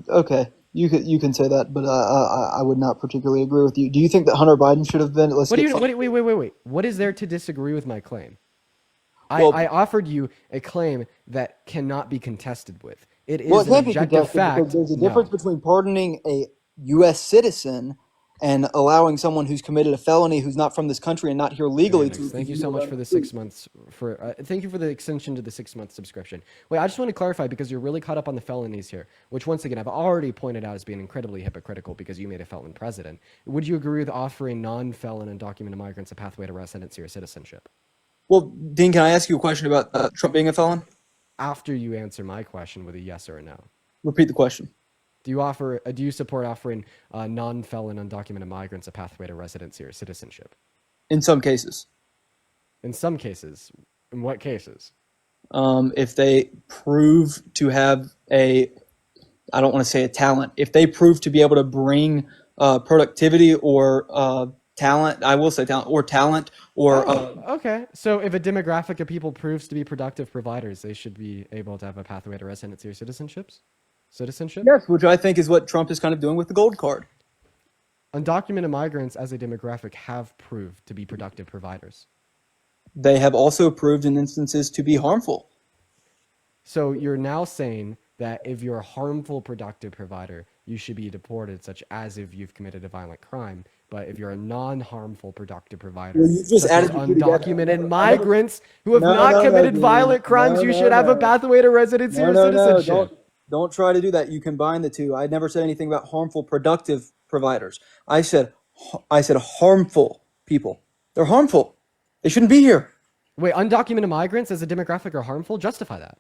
Okay, you can say that, but I would not particularly agree with you. Do you think that Hunter Biden should have been? Let's What do get you? fun. Wait. What is there to disagree with my claim? I Well, offered you a claim that cannot be contested with. It well, is it an can't be objective contested because fact. there's a difference No. between pardoning a U.S. citizen and allowing someone who's committed a felony who's not from this country and not here legally to Thank you so view much around for the the street. 6 months. Thank you for the extension to the 6 month subscription. Wait, I just want to clarify because you're really caught up on the felonies here, which once again I've already pointed out as being incredibly hypocritical because you made a felon president. Would you agree with offering non-felon and undocumented migrants a pathway to residency or citizenship? Well, Dean, can I ask you a question about Trump being a felon? After you answer my question with a yes or a no. Repeat the question. Do you support offering non-felon undocumented migrants a pathway to residency or citizenship? In some cases, In some cases. In what cases? if they prove to have I don't want to say a talent, if they prove to be able to bring productivity or talent, I will say talent or talent or Okay. So if a demographic of people proves to be productive providers, they should be able to have a pathway to residency or citizenship? yes, which I think is what Trump is kind of doing with the gold card. Undocumented migrants as a demographic have proved to be productive providers. They have also proved in instances to be harmful. So you're now saying that if you're a harmful productive provider, you should be deported, such as if you've committed a violent crime. But if you're a non-harmful productive provider, Well, you just such as added the two together. undocumented migrants who have No, not no, no, committed Dean. violent crimes, No, you no, should have a no. pathway to residency No, or no, no. citizenship. Don't try to do that. You combine the two. I never said anything about harmful productive providers. I said harmful people. They're harmful. They shouldn't be here. Wait, undocumented migrants as a demographic are harmful? Justify that.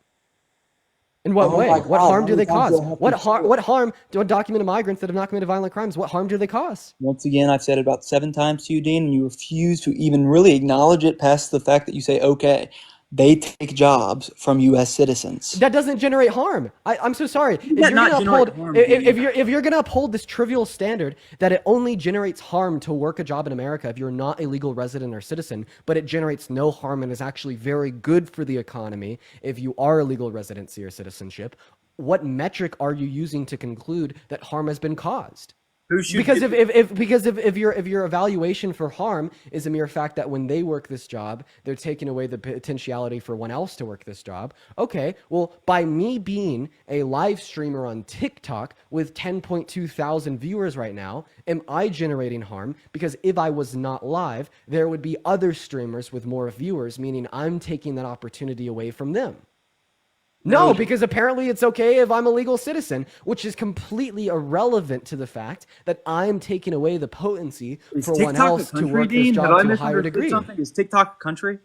In what Oh way? my What God, harm how do many they times do cause? I have What to say harm? it? What harm do undocumented migrants that have not committed violent crimes? What harm do they cause? Once again, I've said it about 7 times to you, Dean, and you refuse to even really acknowledge it past the fact that you say, okay, they take jobs from U.S. citizens. That doesn't generate harm. I'm so sorry. If That you're not gonna generate uphold, harm, if, Dean? if you're gonna uphold this trivial standard that it only generates harm to work a job in America if you're not a legal resident or citizen, but it generates no harm and is actually very good for the economy if you are a legal residency or citizenship, what metric are you using to conclude that harm has been caused? Who should Because get if your evaluation for harm is a mere fact that when they work this job, they're taking away the potentiality for one else to work this job. Okay, well, by me being a live streamer on TikTok with 10.2 thousand viewers right now, am I generating harm? Because if I was not live, there would be other streamers with more viewers, meaning I'm taking that opportunity away from them. No, no, because apparently it's okay if I'm a legal citizen, which is completely irrelevant to the fact that I'm taking away the potency is for one TikTok a else to country, work this Dean? Have job I to a higher misunderstood degree. something? Is TikTok a country?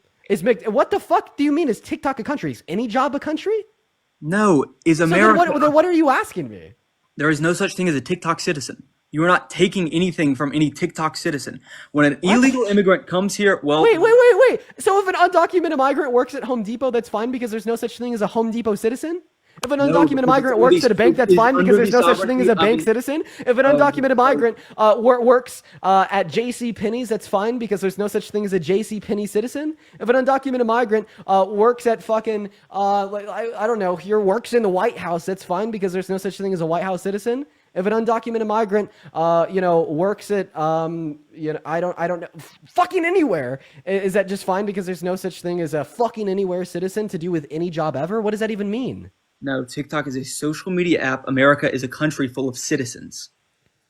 What the fuck do you mean? Is TikTok a country? Is any job a country? No. Is So America? then what are you asking me? There is no such thing as a TikTok citizen. You are not taking anything from any TikTok citizen. When an What? illegal immigrant comes here, well, Wait. So if an undocumented migrant works at Home Depot, that's fine because there's no such thing as a Home Depot citizen? If an no, undocumented because migrant works at a bank, it that's is fine because under there's the no such thing as sovereignty a bank of citizen. If an undocumented migrant works at J.C. Penney's, that's fine because there's no such thing as a J.C. Penney citizen. If an undocumented migrant works at fucking, I don't know, here works in the White House, that's fine because there's no such thing as a White House citizen. If an undocumented migrant, works at, I don't know, fucking anywhere, is that just fine because there's no such thing as a fucking anywhere citizen to do with any job ever? What does that even mean? no, TikTok is a social media app. America is a country full of citizens.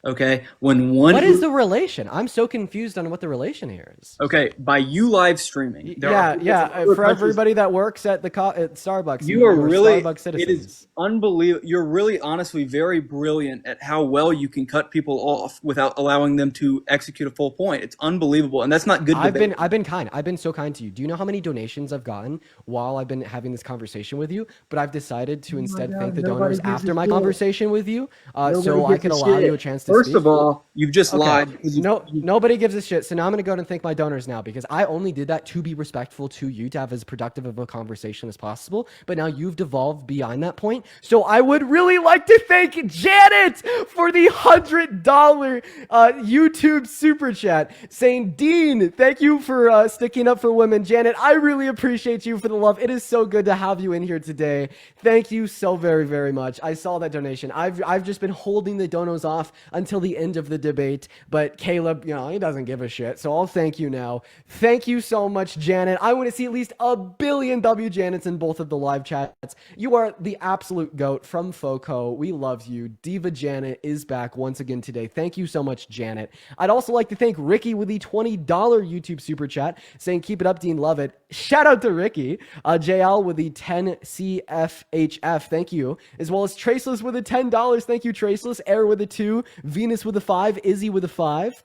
Okay, when one What is the relation? I'm so confused on what the relation here is. okay, by you live streaming, there are people from other For countries. everybody that works at at Starbucks, You are you're really, Starbucks it citizens. is unbelievable. You're really honestly very brilliant at how well you can cut people off without allowing them to execute a full point. It's unbelievable. And that's not good debate. I've been kind. I've been so kind to you. Do you know how many donations I've gotten while I've been having this conversation with you? But I've decided to instead God, thank the nobody donors gives a after my shit. conversation with you, so Nobody I gives could a allow shit. you a chance to First speak? of all, you've just Okay. lied because No, nobody gives a shit. So now I'm going to go and thank my donors now because I only did that to be respectful to you, to have as productive of a conversation as possible. But now you've devolved beyond that point. So I would really like to thank Janet for the $100 YouTube super chat saying, Dean, thank you for sticking up for women. Janet, I really appreciate you for the love. It is so good to have you in here today. Thank you so very, very much. I saw that donation. I've just been holding the donos off until the end of the debate, but Caleb, he doesn't give a shit, so I'll thank you now. Thank you so much, Janet. I want to see at least 1 billion W Janets in both of the live chats. You are the absolute GOAT from FOCO. We love you. Diva Janet is back once again today. Thank you so much, Janet. I'd also like to thank Ricky with the $20 YouTube super chat saying, keep it up, Dean, love it. Shout out to Ricky. JL with the 10 CFHF, thank you. As well as Traceless with the $10. Thank you, Traceless. Air with a 2. Venus with a 5. Izzy with a 5.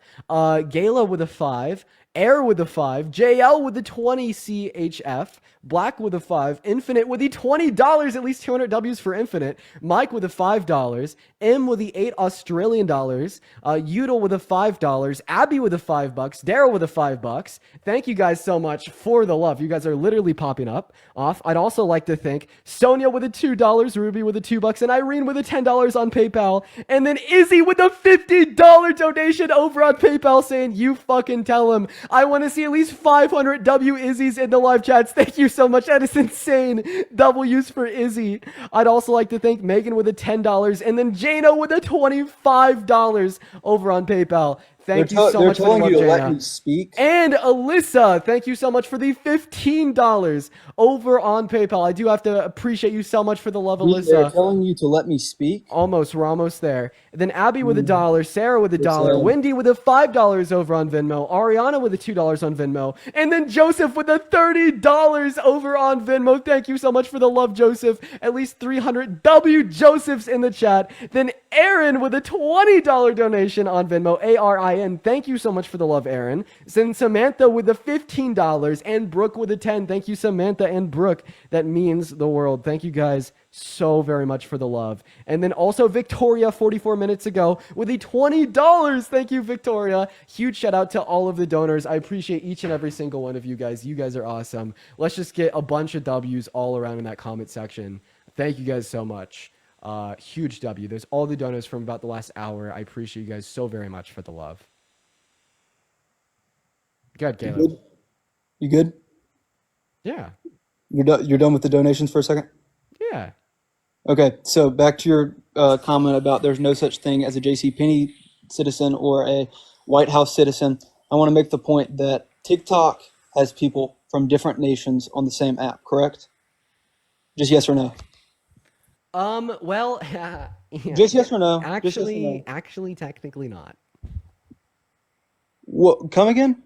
Gala with a 5. Air with a 5. JL with the 20 CHF. Black with a 5. Infinite with the $20. At least 200 W's for Infinite. Mike with the $5. M with the 8 Australian dollars. Udal with the $5. Abby with the $5. Daryl with the $5. Thank you guys so much for the love. You guys are literally popping up off. I'd also like to thank Sonia with the $2, Ruby with the $2, and Irene with the $10 on PayPal, and then Izzy with the $50 donation over on PayPal saying, you fucking tell him. I want to see at least 500 W Izzy's in the live chats. Thank you so much. That is insane. W's for Izzy. I'd also like to thank Megan with the $10 and then Jano with the $25 over on PayPal. Thank you so much for the love, They're telling you to let Jana. me speak. And Alyssa, thank you so much for the $15 over on PayPal. I do have to appreciate you so much for the love, They're Alyssa. telling you to let me speak. We're almost there. Then Abby with $1, Sarah with $1, Wendy with the $5 over on Venmo, Ariana with the $2 on Venmo, and then Joseph with the $30 over on Venmo. Thank you so much for the love, Joseph. At least 300 W Josephs in the chat. Then Aaron with a $20 donation on Venmo, ARIN. Thank you so much for the love, Aaron. Then Samantha with the $15 and Brooke with a 10. Thank you, Samantha and Brooke. That means the world. Thank you guys so very much for the love. And then also Victoria 44 minutes ago with the $20. Thank you, Victoria. Huge shout out to all of the donors. I appreciate each and every single one of you guys. You guys are awesome. Let's just get a bunch of W's all around in that comment section. Thank you guys so much. Huge W. There's all the donors from about the last hour. I appreciate you guys so very much for the love. Good, Caleb. You good? Yeah. You're done with the donations for a second? Yeah. Okay, so back to your comment about there's no such thing as a JCPenney citizen or a White House citizen. I want to make the point that TikTok has people from different nations on the same app, correct? Just yes or no? Well, yeah. Just yes or no? Just yes or no? Actually, technically not. What? Come again?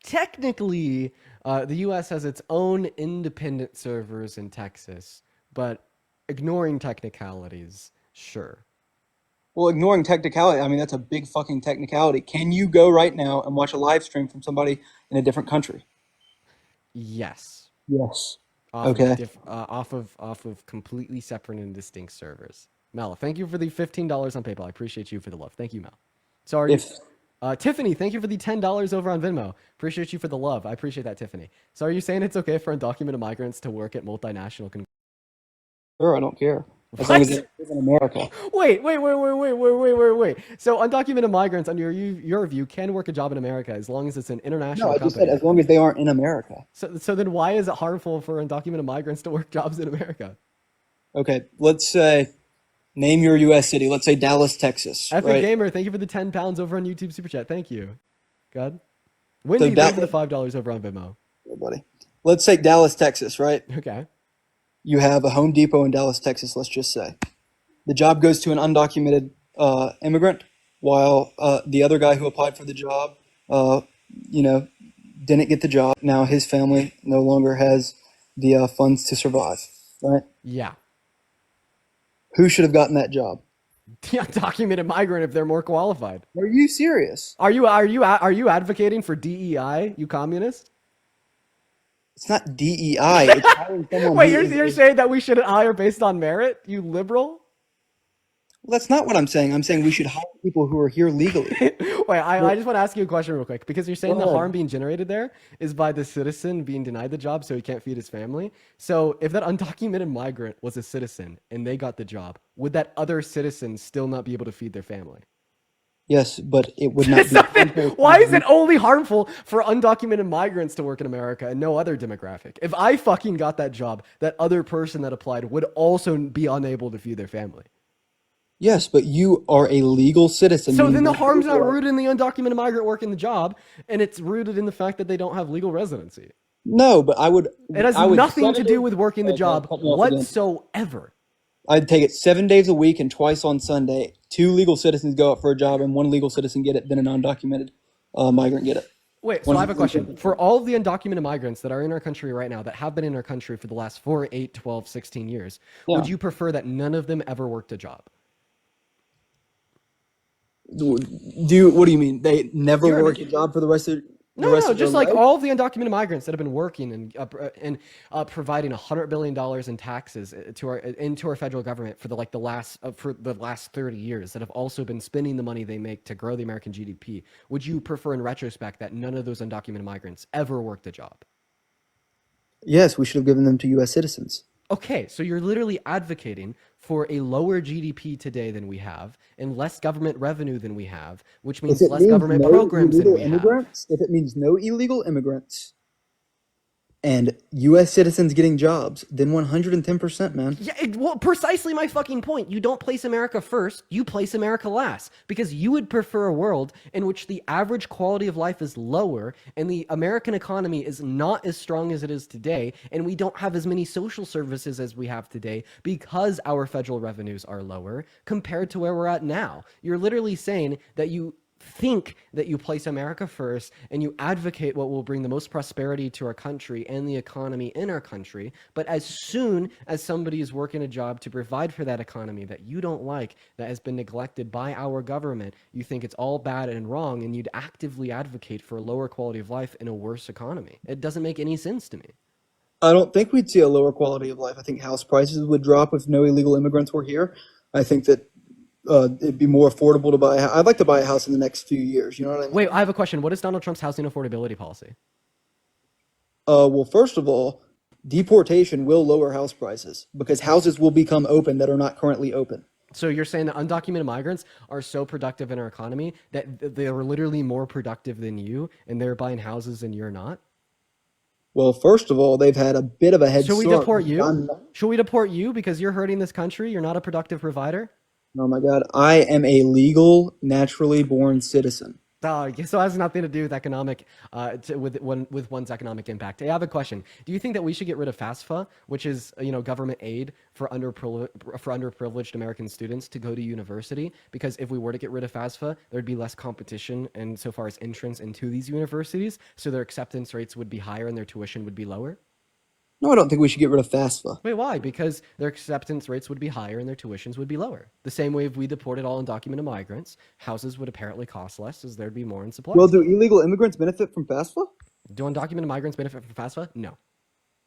Technically, the U.S. has its own independent servers in Texas, but ignoring technicalities, sure. Well, ignoring technicality, I mean, that's a big fucking technicality. Can you go right now and watch a live stream from somebody in a different country? Yes. Yes. Off Okay. off of completely separate and distinct servers. Mel, thank you for the $15 on PayPal. I appreciate you for the love. Thank you, Mel. Sorry. Tiffany, thank you for the $10 over on Venmo. Appreciate you for the love. I appreciate that, Tiffany. So are you saying it's okay for undocumented migrants to work at multinational Sure, I don't care. As long as they live in America. Wait. So undocumented migrants, under your view, can work a job in America as long as it's an international No, I company. just said as long as they aren't in America. So then why is it harmful for undocumented migrants to work jobs in America? Okay, let's say, name your U.S. city. Let's say Dallas, Texas. Epic Right? Gamer, thank you for the £10 over on YouTube Super Chat. Thank you. God. Wendy, thank you for the $5 over on Venmo. Yeah, buddy. Let's say Dallas, Texas, right? Okay. You have a Home Depot in Dallas, Texas, let's just say. The job goes to an undocumented immigrant, while the other guy who applied for the job, didn't get the job. Now his family no longer has the funds to survive, right? Yeah. Who should have gotten that job? The undocumented migrant if they're more qualified. Are you serious? Are you advocating for DEI, you communist? It's not DEI. It's hiring someone. Wait, you're saying that we shouldn't hire based on merit, you liberal? Well, that's not what I'm saying. I'm saying we should hire people who are here legally. Wait, I just want to ask you a question real quick because you're saying Go the harm ahead. being generated there is by the citizen being denied the job so he can't feed his family. So if that undocumented migrant was a citizen and they got the job, would that other citizen still not be able to feed their family? Yes, but it would not be harmful to Why is it the. only harmful for undocumented migrants to work in America and no other demographic? If I fucking got that job, that other person that applied would also be unable to feed their family. Yes, but you are a legal citizen, So meaning then you the have harm's not legal rights. rooted in the undocumented migrant working the job, and it's rooted in the fact that they don't have legal residency. No, but I would, It has I would nothing to 7 days. do with working the Okay, job cut me off again. whatsoever. I'd take it 7 days a week and twice on Sunday. Two legal citizens go out for a job, and one legal citizen get it, then a non-documented migrant get it. Wait, so I have a question. For 110%. all of the undocumented migrants that are in our country right now, that have been in our country for the last 4, 8, 12, 16 years, Yeah. would you prefer that none of them ever worked a job? What do you mean? They never You heard work me. a job for the No, rest no, of their just like life? all of the undocumented migrants that have been working and providing $100 billion in taxes into our federal government for the last 30 years that have also been spending the money they make to grow the American GDP. Would you prefer, in retrospect, that none of those undocumented migrants ever worked a job? Yes, we should have given them to U.S. citizens. Okay, so you're literally advocating for a lower GDP today than we have and less government revenue than we have, which If means it less means government no programs than illegal we have. immigrants, if it means no illegal immigrants and U.S. citizens getting jobs, then 110%, man. Yeah, well, precisely my fucking point. You don't place America first, you place America last. Because you would prefer a world in which the average quality of life is lower and the American economy is not as strong as it is today, and we don't have as many social services as we have today because our federal revenues are lower compared to where we're at now. You're literally saying that you think that you place America first and you advocate what will bring the most prosperity to our country and the economy in our country. But as soon as somebody is working a job to provide for that economy that you don't like, that has been neglected by our government, you think it's all bad and wrong, and you'd actively advocate for a lower quality of life in a worse economy. It doesn't make any sense to me. I don't think we'd see a lower quality of life. I think house prices would drop if no illegal immigrants were here. I think that it'd be more affordable to buy. I'd like to buy a house in the next few years. You know what I Wait, mean? I have a question. What is Donald Trump's housing affordability policy? Well, first of all, deportation will lower house prices because houses will become open that are not currently open. So you're saying that undocumented migrants are so productive in our economy that they are literally more productive than you, and they're buying houses and you're not? Well, first of all, they've had a bit of a head Should we start deport because you? I'm not. Should we deport you because you're hurting this country? You're not a productive provider? Oh my God, I am a legal, naturally born citizen. So it has nothing to do with with one's economic impact. Hey, I have a question. Do you think that we should get rid of FAFSA, which is government aid for underprivileged American students to go to university? Because if we were to get rid of FAFSA, there'd be less competition and so far as entrance into these universities, so their acceptance rates would be higher and their tuition would be lower. No, I don't think we should get rid of FAFSA. Wait, why? Because their acceptance rates would be higher and their tuitions would be lower. The same way if we deported all undocumented migrants, houses would apparently cost less as there'd be more in supply. Well, do illegal immigrants benefit from FAFSA? Do undocumented migrants benefit from FAFSA? No.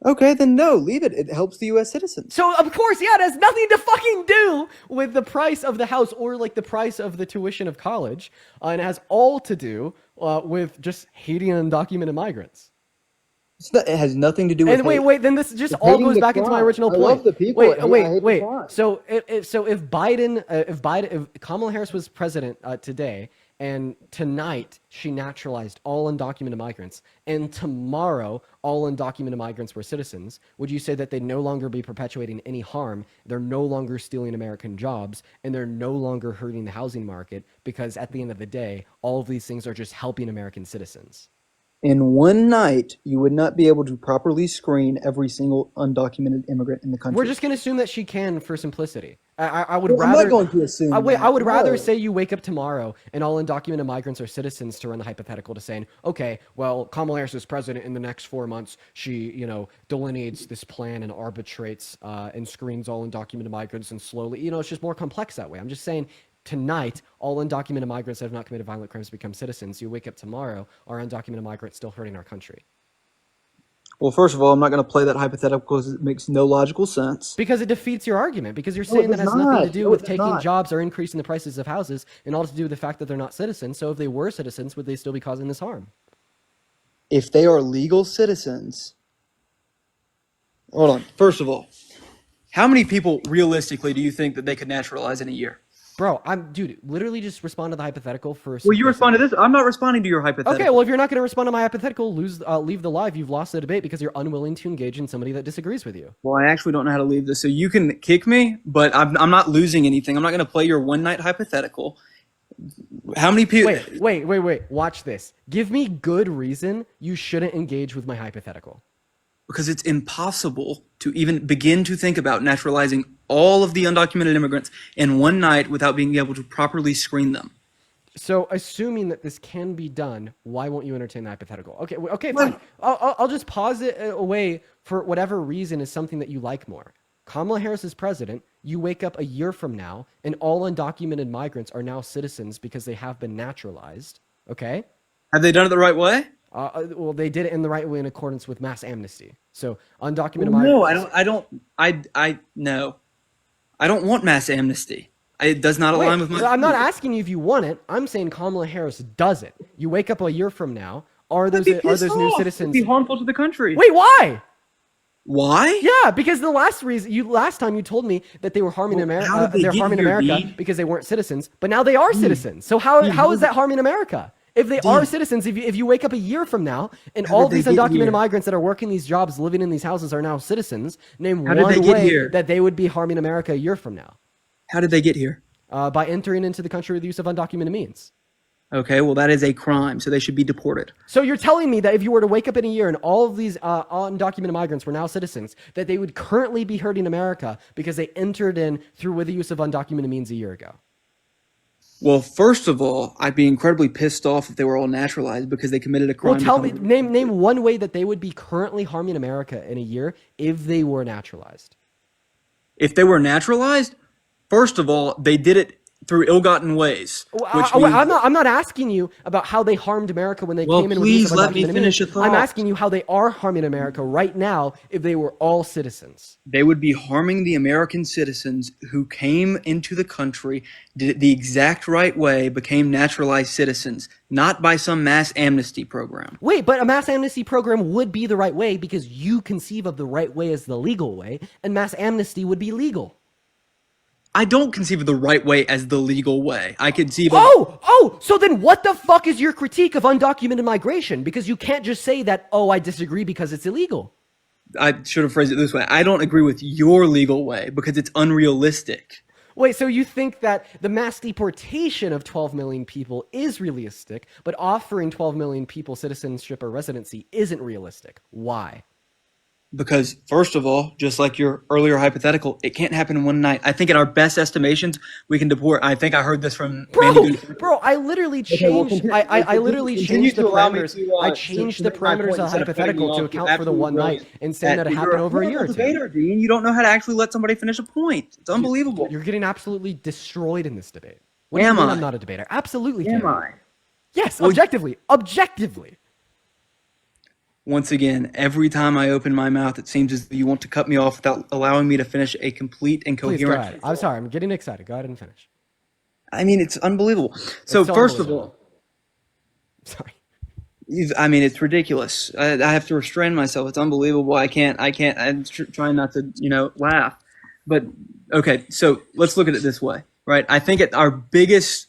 Okay, then no, leave it. It helps the U.S. citizens. So of course, yeah, it has nothing to fucking do with the price of the house or like the price of the tuition of college, and it has all to do with just hating undocumented migrants. It has nothing to do with And wait, hate. wait, then this just It's all hating goes the back into my crime. original I point. love the people. Wait, I wait, hate the wait. crime. So if Kamala Harris was president today, and tonight she naturalized all undocumented migrants, and tomorrow all undocumented migrants were citizens, would you say that they'd no longer be perpetuating any harm? They're no longer stealing American jobs, and they're no longer hurting the housing market because at the end of the day, all of these things are just helping American citizens. In one night, you would not be able to properly screen every single undocumented immigrant in the We're country. just going to assume that she can for simplicity. I would Well, I'm not rather. going to assume I that. would rather No. say you wake up tomorrow and all undocumented migrants are citizens to run the hypothetical to saying, okay, well, Kamala Harris is president in the next 4 months. She, delineates this plan and arbitrates and screens all undocumented migrants and slowly, it's just more complex that way. I'm just saying tonight, all undocumented migrants that have not committed violent crimes become citizens. You wake up tomorrow, are undocumented migrants still hurting our country? Well, first of all, I'm not going to play that hypothetical because it makes no logical sense. Because it defeats your argument. Because you're No, it saying that does has nothing to not. do No, it with does taking not. jobs or increasing the prices of houses, and all to do with the fact that they're not citizens. So if they were citizens, would they still be causing this harm? If they are legal citizens, hold on. First of all, how many people realistically do you think that they could naturalize in a year? Bro, dude, literally just respond to the hypothetical for Well, you respond to simplicity. this. I'm not responding to your hypothetical. Okay, well, if you're not going to respond to my hypothetical, leave the live. You've lost the debate because you're unwilling to engage in somebody that disagrees with you. Well, I actually don't know how to leave this, so you can kick me, but I'm not losing anything. I'm not going to play your one night hypothetical. How many people? Wait. Watch this. Give me good reason you shouldn't engage with my hypothetical. Because it's impossible to even begin to think about naturalizing all of the undocumented immigrants in one night without being able to properly screen them. So, assuming that this can be done, why won't you entertain the hypothetical? Okay, fine. I'll just pause it away for whatever reason is something that you like more. Kamala Harris is president. You wake up a year from now, and all undocumented migrants are now citizens because they have been naturalized. Okay? Have they done it the right way? Well, they did it in the right way in accordance with mass amnesty. So, undocumented No, migrants. no. I don't want mass amnesty. It does not align with my. I'm not asking you if you want it. I'm saying Kamala Harris does it. You wake up a year from now. Are those new citizens? It'd be harmful to the country. Wait, why? Why? Yeah, because the last time you told me that they were harming America. how did they They're get harming here, America Dean? because they weren't citizens. But now they are citizens. So how is that harming America? If they are citizens, if you wake up a year from now and all did these they get undocumented here? migrants that are working these jobs, living in these houses, are now citizens, name How did they one get way here? that they would be harming America a year from now. How did they get here? By entering into the country with the use of undocumented means. Okay, well that is a crime, so they should be deported. So you're telling me that if you were to wake up in a year and all of these undocumented migrants were now citizens, that they would currently be hurting America because they entered in through with the use of undocumented means a year ago? Well, first of all, I'd be incredibly pissed off if they were all naturalized because they committed a crime. Well, tell me, name one way that they would be currently harming America in a year if they were naturalized. If they were naturalized, first of all, they did it through ill-gotten ways. I'm not asking you about how they harmed America when they came in with the use of please let me undocumented finish means. a thought. I'm asking you how they are harming America right now if they were all citizens. They would be harming the American citizens who came into the country, did it the exact right way, became naturalized citizens, not by some mass amnesty program. Wait, but a mass amnesty program would be the right way because you conceive of the right way as the legal way, and mass amnesty would be legal. I don't conceive of the right way as the legal way. I conceive of... So then what the fuck is your critique of undocumented migration? Because you can't just say that, I disagree because it's illegal. I should have phrased it this way. I don't agree with your legal way because it's unrealistic. Wait, so you think that the mass deportation of 12 million people is realistic, but offering 12 million people citizenship or residency isn't realistic? Why? Because, first of all, just like your earlier hypothetical, it can't happen in one night. I think at our best estimations, we can deport. I think I heard this from Bro, I literally changed. I literally changed the parameters. I changed the parameters of the hypothetical to account for the one night and saying that it happened over a year or two. Debater, Dean. You don't know how to actually let somebody finish a point. It's unbelievable. You're getting absolutely destroyed in this debate. What do you mean I'm not a debater? Absolutely. Am I? Yes, objectively. Objectively. Once again, every time I open my mouth, it seems as though you want to cut me off without allowing me to finish a complete and coherent. Please go ahead. I'm sorry. I'm getting excited. Go ahead and finish. I mean, it's unbelievable. So first of all, sorry. I mean, it's ridiculous. I have to restrain myself. It's unbelievable. I can't. I'm trying not to, laugh. But okay, so let's look at it this way, right? I think at our biggest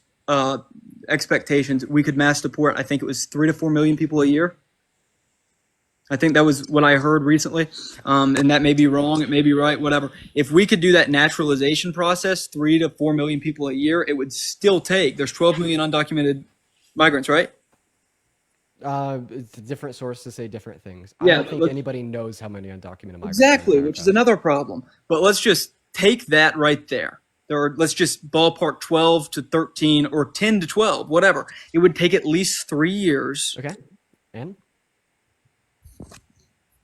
expectations, we could mass deport. I think it was 3 to 4 million people a year. I think that was what I heard recently, and that may be wrong, it may be right, whatever. If we could do that naturalization process, 3 to 4 million people a year, it would still take, there's 12 million undocumented migrants, right? It's a different source to say different things. Yeah, I don't think anybody knows how many undocumented migrants. Exactly, which is another problem. But let's just take that right there. Let's just ballpark 12 to 13 or 10 to 12, whatever. It would take at least 3 years. Okay,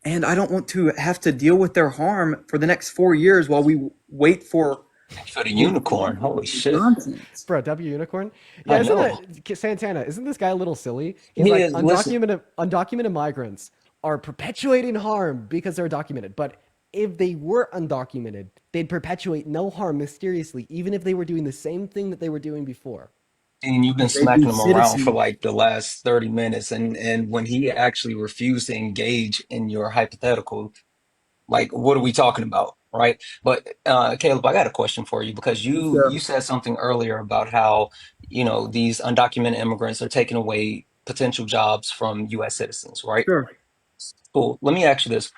And I don't want to have to deal with their harm for the next 4 years while we wait for the unicorn. Holy shit. nonsense. Bro, W Unicorn? Yeah, isn't that Santana? Isn't this guy a little silly? He's He like is, listen. undocumented migrants are perpetuating harm because they're documented. But if they were undocumented, they'd perpetuate no harm mysteriously, even if they were doing the same thing that they were doing before. And you've been They'd be smacking him around for citizens. like the last 30 minutes. And when he actually refused to engage in your hypothetical, like, what are we talking about? Right. But Caleb, I got a question for you because you So, said something earlier about how, these undocumented immigrants are taking away potential jobs from US citizens, right? sure. Cool. Let me ask you this.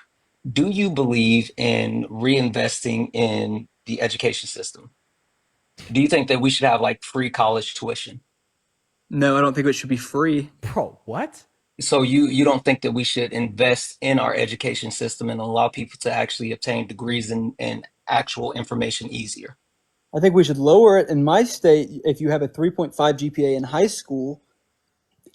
Do you believe in reinvesting in the education system? Do you think that we should have like free college tuition? No, I don't think it should be free. Bro, what? So you don't think that we should invest in our education system and allow people to actually obtain degrees and actual information easier? I think we should lower it. In my state, if you have a 3.5 GPA in high school,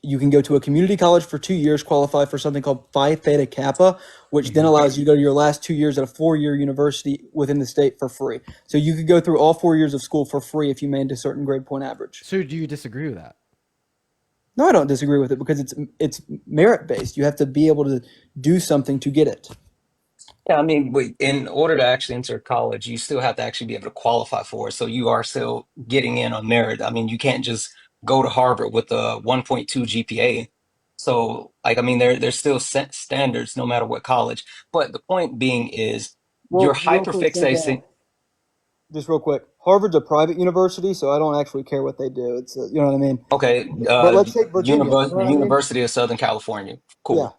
you can go to a community college for 2 years, qualify for something called Phi Theta Kappa, which then Mhm. allows you to go to your last 2 years at a 4 year university within the state for free. So you could go through all 4 years of school for free if you made a certain grade point average. So do you disagree with that? No, I don't disagree with it because it's merit based. You have to be able to do something to get it. Yeah, I mean, in order to actually enter college, you still have to actually be able to qualify for it. So you are still getting in on merit. I mean, you can't just go to Harvard with a 1.2 GPA. So, like, I mean, there's still set standards no matter what college. But the point being is you're Well, real quick, hyperfixating. just real quick. Harvard's a private university, so I don't actually care what they do. It's you know what I mean. Okay, But let's take Virginia. You know what I mean? University of Southern California. Yeah. Cool.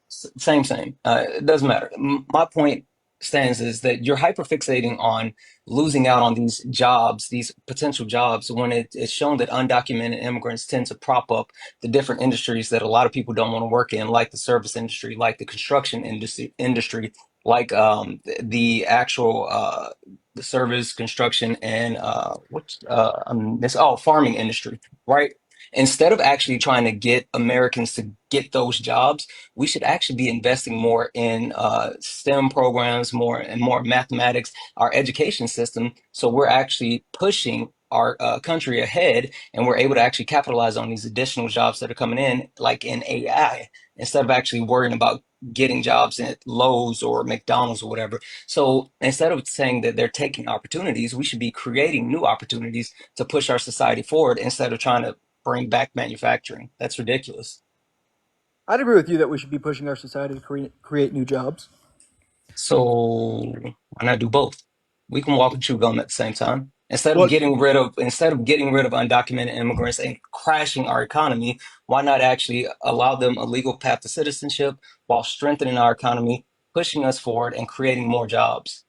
Same. It doesn't matter. My point stands is that you're hyperfixating on losing out on these jobs, these potential jobs, when it's shown that undocumented immigrants tend to prop up the different industries that a lot of people don't want to work in, like the service industry, like the construction industry, like the actual the service, construction, and farming industry, right? Instead of actually trying to get Americans to get those jobs, we should actually be investing more in STEM programs, more mathematics, our education system. So we're actually pushing our country ahead, and we're able to actually capitalize on these additional jobs that are coming in, like in AI, instead of actually worrying about getting jobs at Lowe's or McDonald's or whatever. So instead of saying that they're taking opportunities, we should be creating new opportunities to push our society forward instead of trying to bring back manufacturing. That's ridiculous. I'd agree with you that we should be pushing our society to create new jobs. So why not do both? We can walk and chew gum at the same time. What Instead of getting rid of undocumented immigrants and crashing our economy, why not actually allow them a legal path to citizenship while strengthening our economy, pushing us forward and creating more jobs?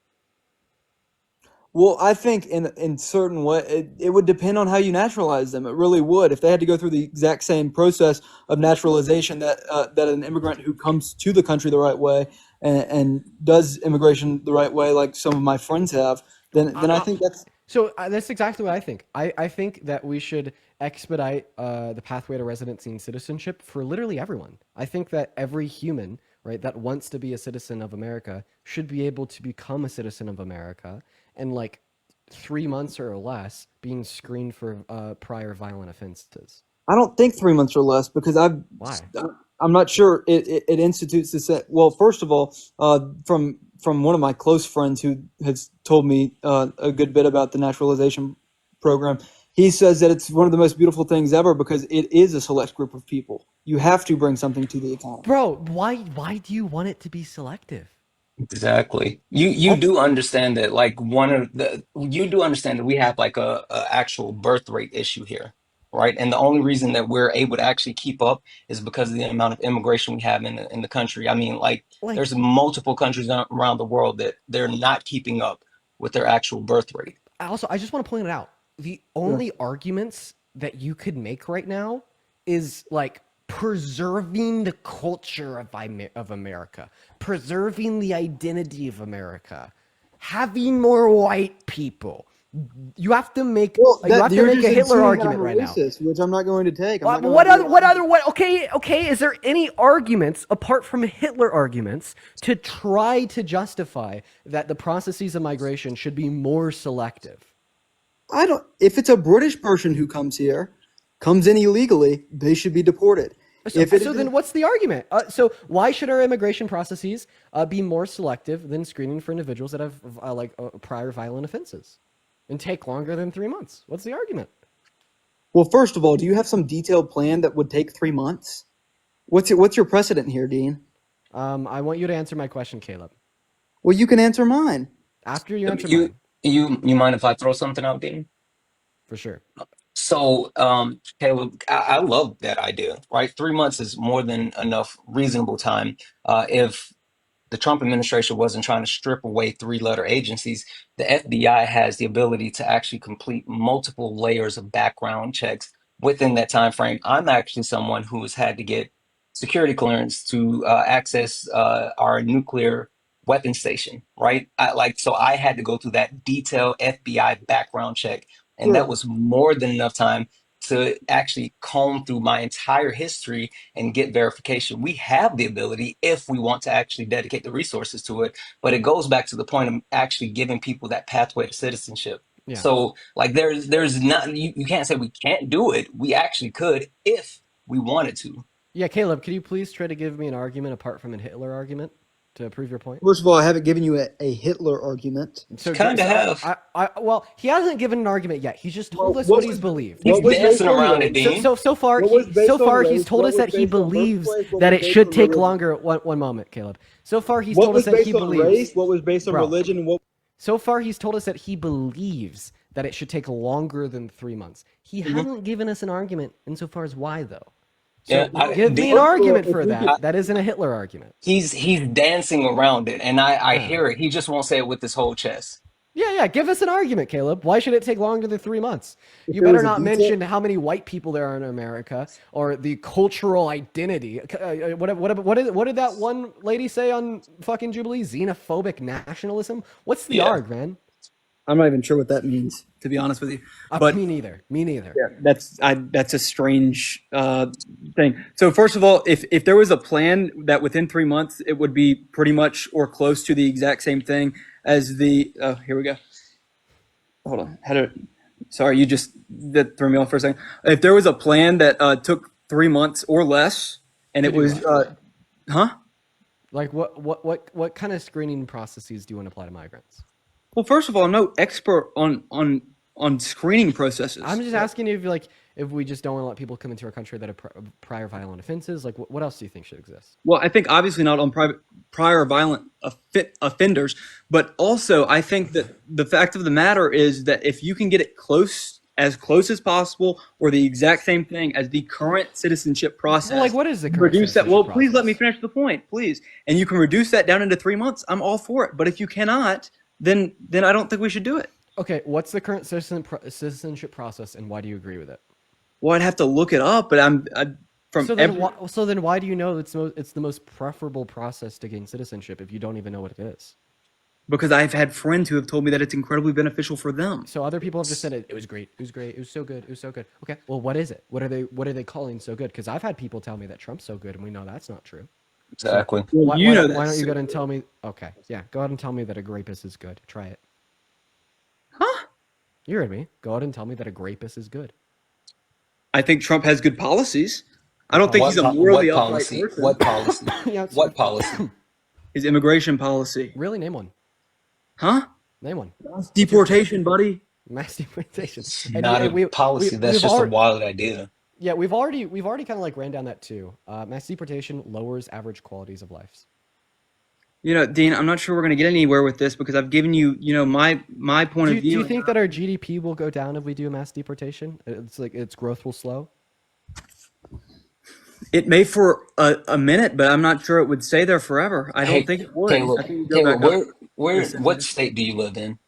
Well, I think in certain way it would depend on how you naturalize them. It really would. If they had to go through the exact same process of naturalization that an immigrant who comes to the country the right way and does immigration the right way, like some of my friends have, then I think that's So that's exactly what I think. I think that we should expedite the pathway to residency and citizenship for literally everyone. I think that every human, right, that wants to be a citizen of America should be able to become a citizen of America in like 3 months or less, being screened for prior violent offenses. I don't think 3 months or less because Why? I'm not sure it institutes this. Well, first of all, from one of my close friends who has told me a good bit about the naturalization program, he says that it's one of the most beautiful things ever because it is a select group of people. You have to bring something to the economy. Bro, why do you want it to be selective? Exactly. You do understand that you do understand that we have like a actual birth rate issue here, right? And the only reason that we're able to actually keep up is because of the amount of immigration we have in the country. I mean, like Like there's multiple countries around the world that they're not keeping up with their actual birth rate. I just want to point it out. The Sure. only arguments that you could make right now is like preserving the culture of America, preserving the identity of America, having more white people. Well, You that have to you're make just a Hitler insinuating that I'm argument a right now. racist, which I'm not going to take. I'm not What, going to do what that. other what okay, is there any arguments apart from Hitler arguments to try to justify that the processes of migration should be more selective? I don't. If it's a British person who comes here, comes in illegally, they should be deported. So, so then what's the argument? So why should our immigration processes be more selective than screening for individuals that have prior violent offenses and take longer than 3 months? What's the argument? Well, first of all, do you have some detailed plan that would take 3 months? What's your precedent here, Dean? I want you to answer my question, Caleb. Well, you can answer mine. After you answer You mine, you mind if I throw something out, Dean? for sure. So, Caleb, I love that idea, right? 3 months is more than enough reasonable time. If the Trump administration wasn't trying to strip away three-letter agencies, the FBI has the ability to actually complete multiple layers of background checks within that time frame. I'm actually someone who has had to get security clearance to access our nuclear weapon station, right? So I had to go through that detailed FBI background check, and that Sure. was more than enough time to actually comb through my entire history and get verification. We have the ability if we want to actually dedicate the resources to it, but it goes back to the point of actually giving people that pathway to citizenship. Yeah. So like there's not you can't say we can't do it. We actually could if we wanted to. Yeah, Caleb, could you please try to give me an argument apart from a Hitler argument to prove your point? First of all, I haven't given you a Hitler argument. So, Kinda have. well, he hasn't given an argument yet. He's just told Well, us what what was- he's believed. He's What was dancing based on around it, race? Dean. So far, What was based on he's race? told What us was that he based on believes birthplace? What that was it based should on take religion? longer. One moment, Caleb. So far, he's What told was us that based he on believes. race? What was based on Bro. religion? And what? So far, he's told us that he believes that it should take longer than 3 months. He hasn't given us an argument insofar as why, though. So Yeah, give me Dean, an argument for if we that. That isn't a Hitler argument. he's dancing around it, and I Yeah. hear it. He just won't say it with his whole chest. Yeah. Give us an argument, Caleb. Why should it take longer than 3 months? You there better was a not detail- mention how many white people there are in America or the cultural identity. What did that one lady say on fucking Jubilee? Xenophobic nationalism? What's the Yeah. arg, man? I'm not even sure what that means, to be honest with you. But Me neither. yeah, that's a strange thing. So first of all, if there was a plan that within 3 months it would be pretty much or close to the exact same thing as the here we go. Hold on, sorry, that threw me off for a second. If there was a plan that took 3 months or less, and it do was, huh? Like what kind of screening processes do you want to apply to migrants? Well, first of all, I'm no expert on screening processes. I'm just asking you if we just don't want to let people come into our country that have prior violent offenses. Like what else do you think should exist? Well, I think obviously not on prior violent offenders, but also I think that the fact of the matter is that if you can get it as close as possible, or the exact same thing as the current citizenship process. Well, like what is the current reduce that? citizenship Well, process? please let me finish the point, please. And you can reduce that down into 3 months. I'm all for it. But if you cannot, then I don't think we should do it. Okay, what's the current citizenship process, and why do you agree with it? Well, I'd have to look it up, but So then why do you know it's the most preferable process to gain citizenship if you don't even know what it is? because I've had friends who have told me that it's incredibly beneficial for them. So other people have just said it was great. It was great. It was so good. It was so good. Okay, well, what is it? What are they calling so good? Because I've had people tell me that Trump's so good, and we know that's not true. Exactly. Well, Why you know why that. don't you go ahead and tell me? Okay, yeah, go ahead and tell me that a grapist is good. Try it. Huh? You heard me. Go ahead and tell me that a grapist is good. I think Trump has good policies. I don't think he's a morally what upright policy? person. What policy? Yeah, it's What policy? His immigration policy. Really, name one. Huh? Name one. Deportation, buddy. Mass deportation. It's And not a we- policy. we- That's we've just already- a wild idea. Yeah, we've already kind of like ran down that too. Mass deportation lowers average qualities of life. You know, Dean, I'm not sure we're going to get anywhere with this because I've given you, my point Do of you view. think that our GDP will go down if we do a mass deportation? It's like its growth will slow. It may for a minute, but I'm not sure it would stay there forever. I don't Hey, think it would. Caleb, I think it'd go Caleb, back up. what state do you live in?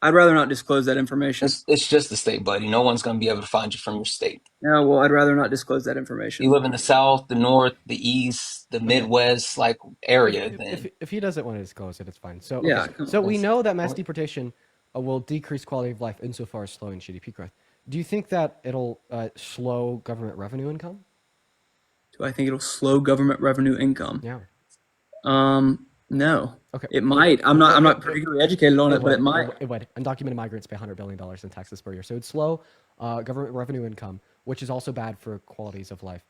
I'd rather not disclose that information. It's just the state, buddy. No one's going to be able to find you from your state. Yeah, well, I'd rather not disclose that You information. live in the South, the North, the East, the Midwest, like area. Then If he doesn't want to disclose it, it's fine. So Yeah, okay. come So on. we know that mass deportation will decrease quality of life insofar as slowing GDP growth. Do you think that it'll slow government revenue income? Do I think it'll slow government revenue income? Yeah. No. Okay. It might. I'm not particularly educated on it, but it might. It would. Undocumented migrants pay $100 billion in taxes per year. So it'd slow government revenue income, which is also bad for qualities of life.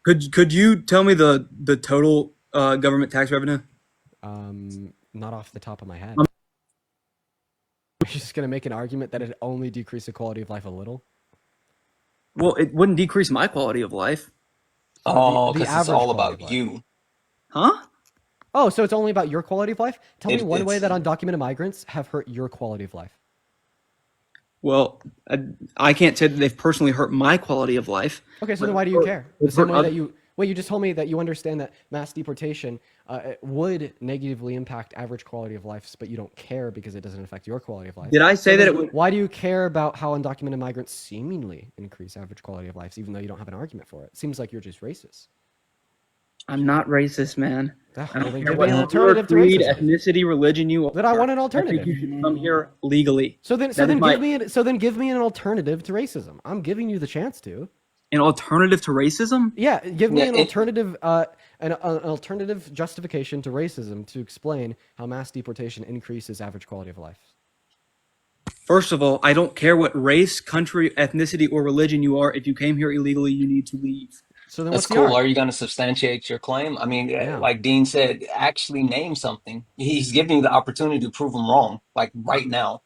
Could you tell me the total government tax revenue? Not off the top of my head. You're just gonna make an argument that it only decreased the quality of life a little. Well, it wouldn't decrease my quality of life, Oh, Oh, the because it's average all quality of about life. you. huh? Oh, so it's only about your quality of life? Tell me one way It's that undocumented migrants have hurt your quality of life. Well, I can't say that they've personally hurt my quality of life. Okay, so But then why do you care? The they've same hurt way that other- you wait, you just told me that you understand that mass deportation would negatively impact average quality of life, but you don't care because it doesn't affect your quality of life. Did I say So that then it would? why do you care about how undocumented migrants seemingly increase average quality of life, even though you don't have an argument for it? Seems like you're just racist. I'm not racist, man. Ugh, I well, don't then care give what me an color, alternative to creed, racism. ethnicity, religion you Then I are. want an I alternative. think you should come here legally. So then That is my- give me an alternative to racism. I'm giving you the chance to. An alternative to racism? Yeah, give me Yeah, an it- alternative an alternative justification to racism to explain how mass deportation increases average quality of life. First of all, I don't care what race, country, ethnicity, or religion you are. If you came here illegally, you need to leave. So then That's what's the cool. argument? Are you going to substantiate your claim? I mean, Yeah. like Dean said, actually name something. He's giving you the opportunity to prove him wrong, like right now.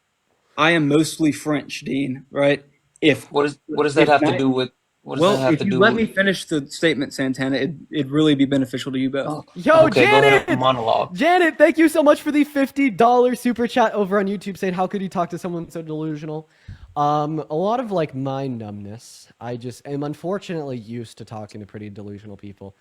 I am mostly French, Dean. Right? If What does that if have to not, do with? What does that well, have if to you do let with? me finish the statement, Santana, it'd really be beneficial to you both. Oh, Yo, okay, go ahead, Janet! monologue. Janet, thank you so much for the $50 super chat over on YouTube saying, how could you talk to someone so delusional? A lot of like mind numbness. I just am unfortunately used to talking to pretty delusional people.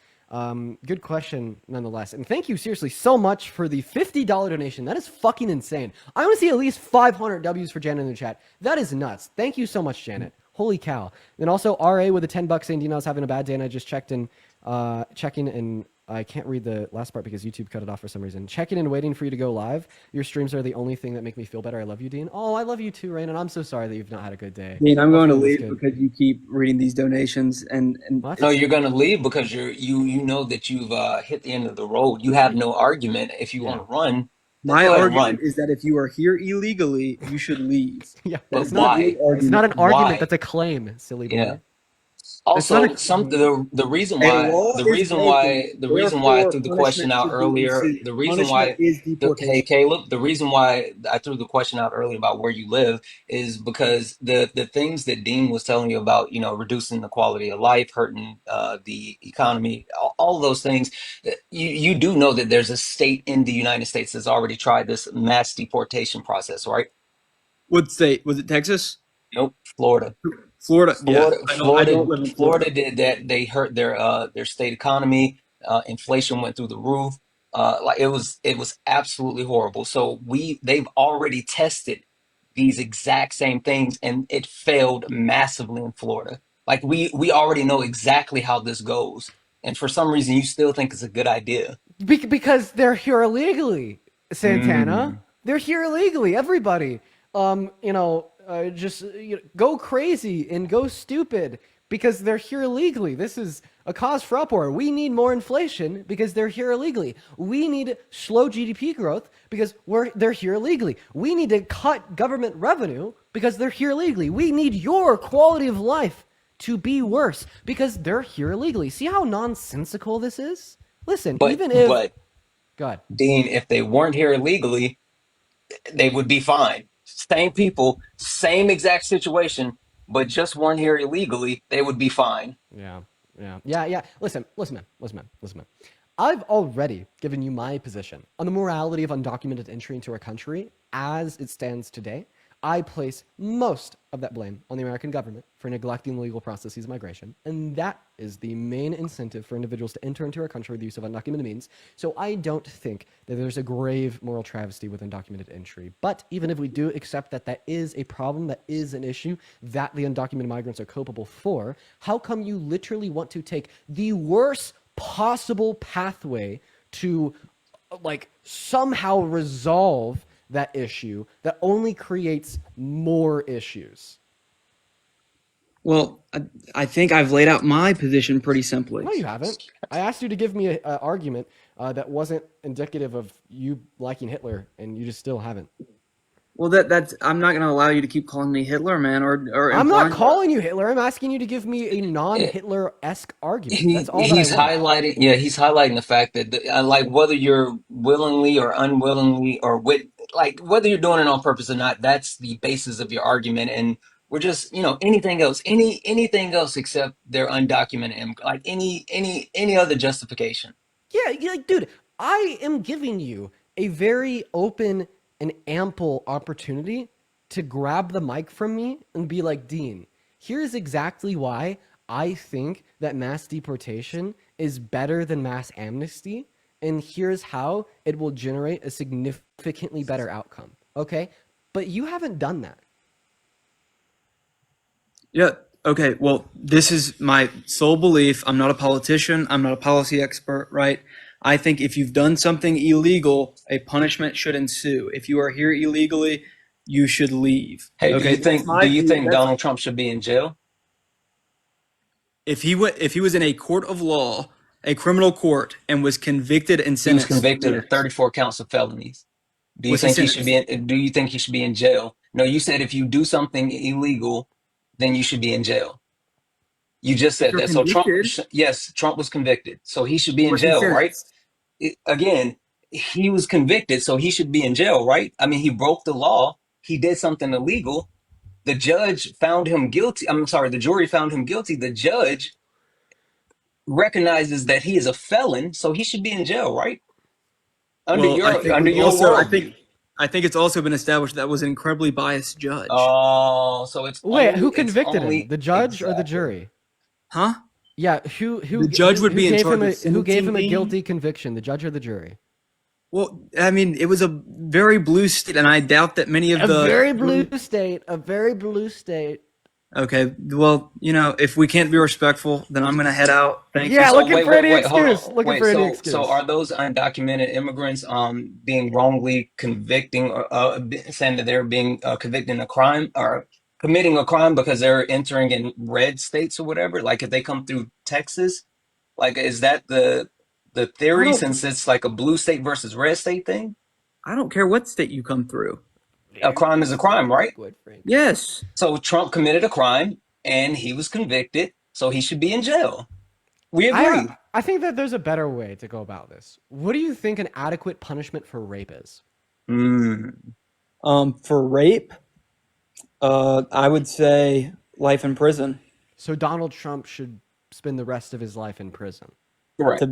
Good question nonetheless. And thank you seriously so much for the $50 donation. That is fucking insane. I want to see at least 500 W's for Janet in the chat. That is nuts. Thank you so much, Janet. Holy cow. And also RA with the $10 saying Dino was having a bad day and I just checking and I can't read the last part because YouTube cut it off for some reason. Checking and waiting for you to go live. Your streams are the only thing that make me feel better. I love you, Dean. Oh, I love you too, Rain, and I'm so sorry that you've not had a good day. Dean, I'm going to Hopefully this leave good. because you keep reading these donations and What? No, you're going to leave because you know that you've hit the end of the road. You have no argument. If you want to run, then my go ahead and argument run. is that if you are here illegally, you should leave. Yeah, But it's not, why? it's not an Why? argument. That's a claim, silly boy. Yeah. It's not Also, a- the reason A why law is broken, the reason why I therefore threw the question punishment out should be earlier, ensued. the reason Punishment why is hey deportation. Caleb, the reason why I threw the question out earlier about where you live is because the things that Dean was telling you about, reducing the quality of life, hurting the economy, all those things, you do know that there's a state in the United States that's already tried this mass deportation process, right? What state? Was it Texas? Nope, Florida. Florida? Yeah. Florida, I don't live in Florida. Florida did that. They hurt their state economy. Inflation went through the roof. Like it was absolutely horrible. So they've already tested these exact same things, and it failed massively in Florida. Like we already know exactly how this goes, and for some reason you still think it's a good idea. Because they're here illegally, Santana. Mm. They're here illegally. Everybody, just go crazy and go stupid because they're here illegally. This is a cause for uproar. We need more inflation because they're here illegally. We need slow GDP growth because they're here illegally. We need to cut government revenue because they're here illegally. We need your quality of life to be worse because they're here illegally. See how nonsensical this is? Listen, But even if but God, Dean, if they weren't here illegally, they would be fine. Same people, same exact situation, but just weren't here illegally, they would be fine. yeah. Listen, man. I've already given you my position on the morality of undocumented entry into our country as it stands today. I place most of that blame on the American government for neglecting the legal processes of migration, and that is the main incentive for individuals to enter into our country with the use of undocumented means. So I don't think that there's a grave moral travesty with undocumented entry. But even if we do accept that that is a problem, that is an issue that the undocumented migrants are culpable for, how come you literally want to take the worst possible pathway to somehow resolve that issue that only creates more issues? Well, I think I've laid out my position pretty simply. No, you haven't. I asked you to give me an argument that wasn't indicative of you liking Hitler, and you just still haven't. Well, that's I'm not going to allow you to keep calling me Hitler, man, or I'm not implying. calling you Hitler. I'm asking you to give me a non-Hitler-esque argument. That's all that I He's want. highlighting, yeah, he's highlighting the fact that like whether you're willingly or unwillingly or with like whether you're doing it on purpose or not, that's the basis of your argument. And we're just, anything else, anything else except their undocumented like any other justification. Yeah, like, dude, I am giving you a very open and ample opportunity to grab the mic from me and be like, Dean, here's exactly why I think that mass deportation is better than mass amnesty, and here's how it will generate a significantly better outcome. Okay? But you haven't done that. Yeah. Okay. Well, this is my sole belief. I'm not a politician. I'm not a policy expert, right? I think if you've done something illegal, a punishment should ensue. If you are here illegally, you should leave. Hey, Okay. That's do my you view. think That's Donald Trump should be in jail? if he was in a court of law, a criminal court, and was convicted and He was sentenced, convicted of yes. 34 counts of felonies. Was he sentenced? Do you think he should be in jail? No, you said if you do something illegal, then you should be in jail. You just If said you're that. So convicted, yes, Trump was convicted. So he should be in was he jail, right? sentenced? Again, he was convicted, so he should be in jail, right? I mean, he broke the law. He did something illegal. The judge found him guilty. I'm sorry, the jury found him guilty. The judge recognizes that he is a felon, so he should be in jail, right? Well, I think Under we've your also, worldview. I think it's also been established that was an incredibly biased judge. Oh, so Wait, who it's convicted him? only The judge or the exactly. jury? Huh? Yeah, The judge would be in charge of who gave him a sentencing me. guilty conviction? The judge or the jury? Well, I mean, it was a very blue state, and I doubt that many of A the. very blue state. A very blue state. Okay, well, if we can't be respectful, then I'm gonna head out. Thank you. Yeah, So looking for any hold excuse. on. Looking Wait, for any so excuse. are those undocumented immigrants being wrongly convicting or saying that they're being convicted in a crime or committing a crime because they're entering in red states or whatever? Like if they come through Texas, like is that the I theory don't. since it's like a blue state versus red state thing? I don't care what state you come through. A crime is a crime, right? Good, Frank. Yes, So Trump committed a crime and he was convicted, so he should be in jail. We agree. I think that there's a better way to go about this. What do you think an adequate punishment for rape is? Mm, For rape, I would say life in prison. So Donald Trump should spend the rest of his life in prison. correct.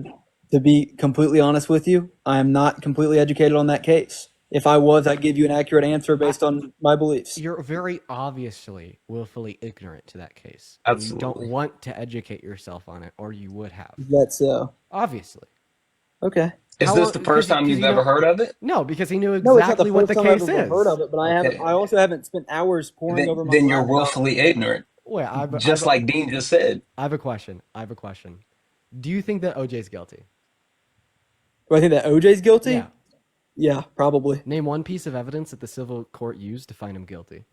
To be completely honest with you, I am not completely educated on that case. If I was, I'd give you an accurate answer based on my beliefs. You're very obviously willfully ignorant to that case. And you don't Absolutely. want to educate yourself on it, or you would have. That's Obviously. okay. Is How this long- the first time 'cause you've you ever know- heard of it? No, because he knew No, it's not exactly the what first the time I've case ever is. heard of it, but I Okay. haven't. I also haven't spent hours poring over my. Then you're laptop. willfully ignorant, Wait, just like Dean just said. I have a question. Do you think that OJ's guilty? Do I think that OJ's guilty? Yeah. Yeah, probably. Name one piece of evidence that the civil court used to find him guilty.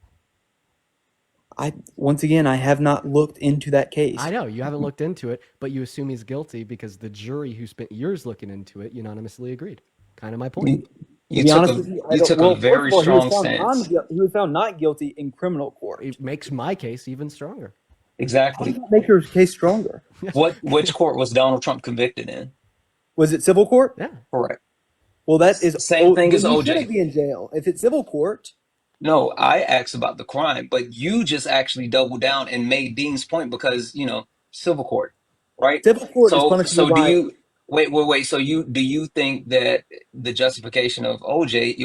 Once again, I have not looked into that case. I know you haven't looked into it, but you assume he's guilty because the jury who spent years looking into it unanimously agreed. Kind of my point. You, To you be took honest a with you, I you don't, took well, a first very of all, strong stance. he was found not guilty in criminal court. It makes my case even stronger. How does Exactly. that make your case stronger? Which court was Donald Trump convicted in? Was it civil court? Yeah. Correct. Well, that is Same thing then as he OJ. shouldn't be in jail. If it's civil court, No, I asked about the crime, but you just actually doubled down and made Dean's point because, civil court, right? civil court is punishable So do by. you wait. So do you think that the justification of OJ,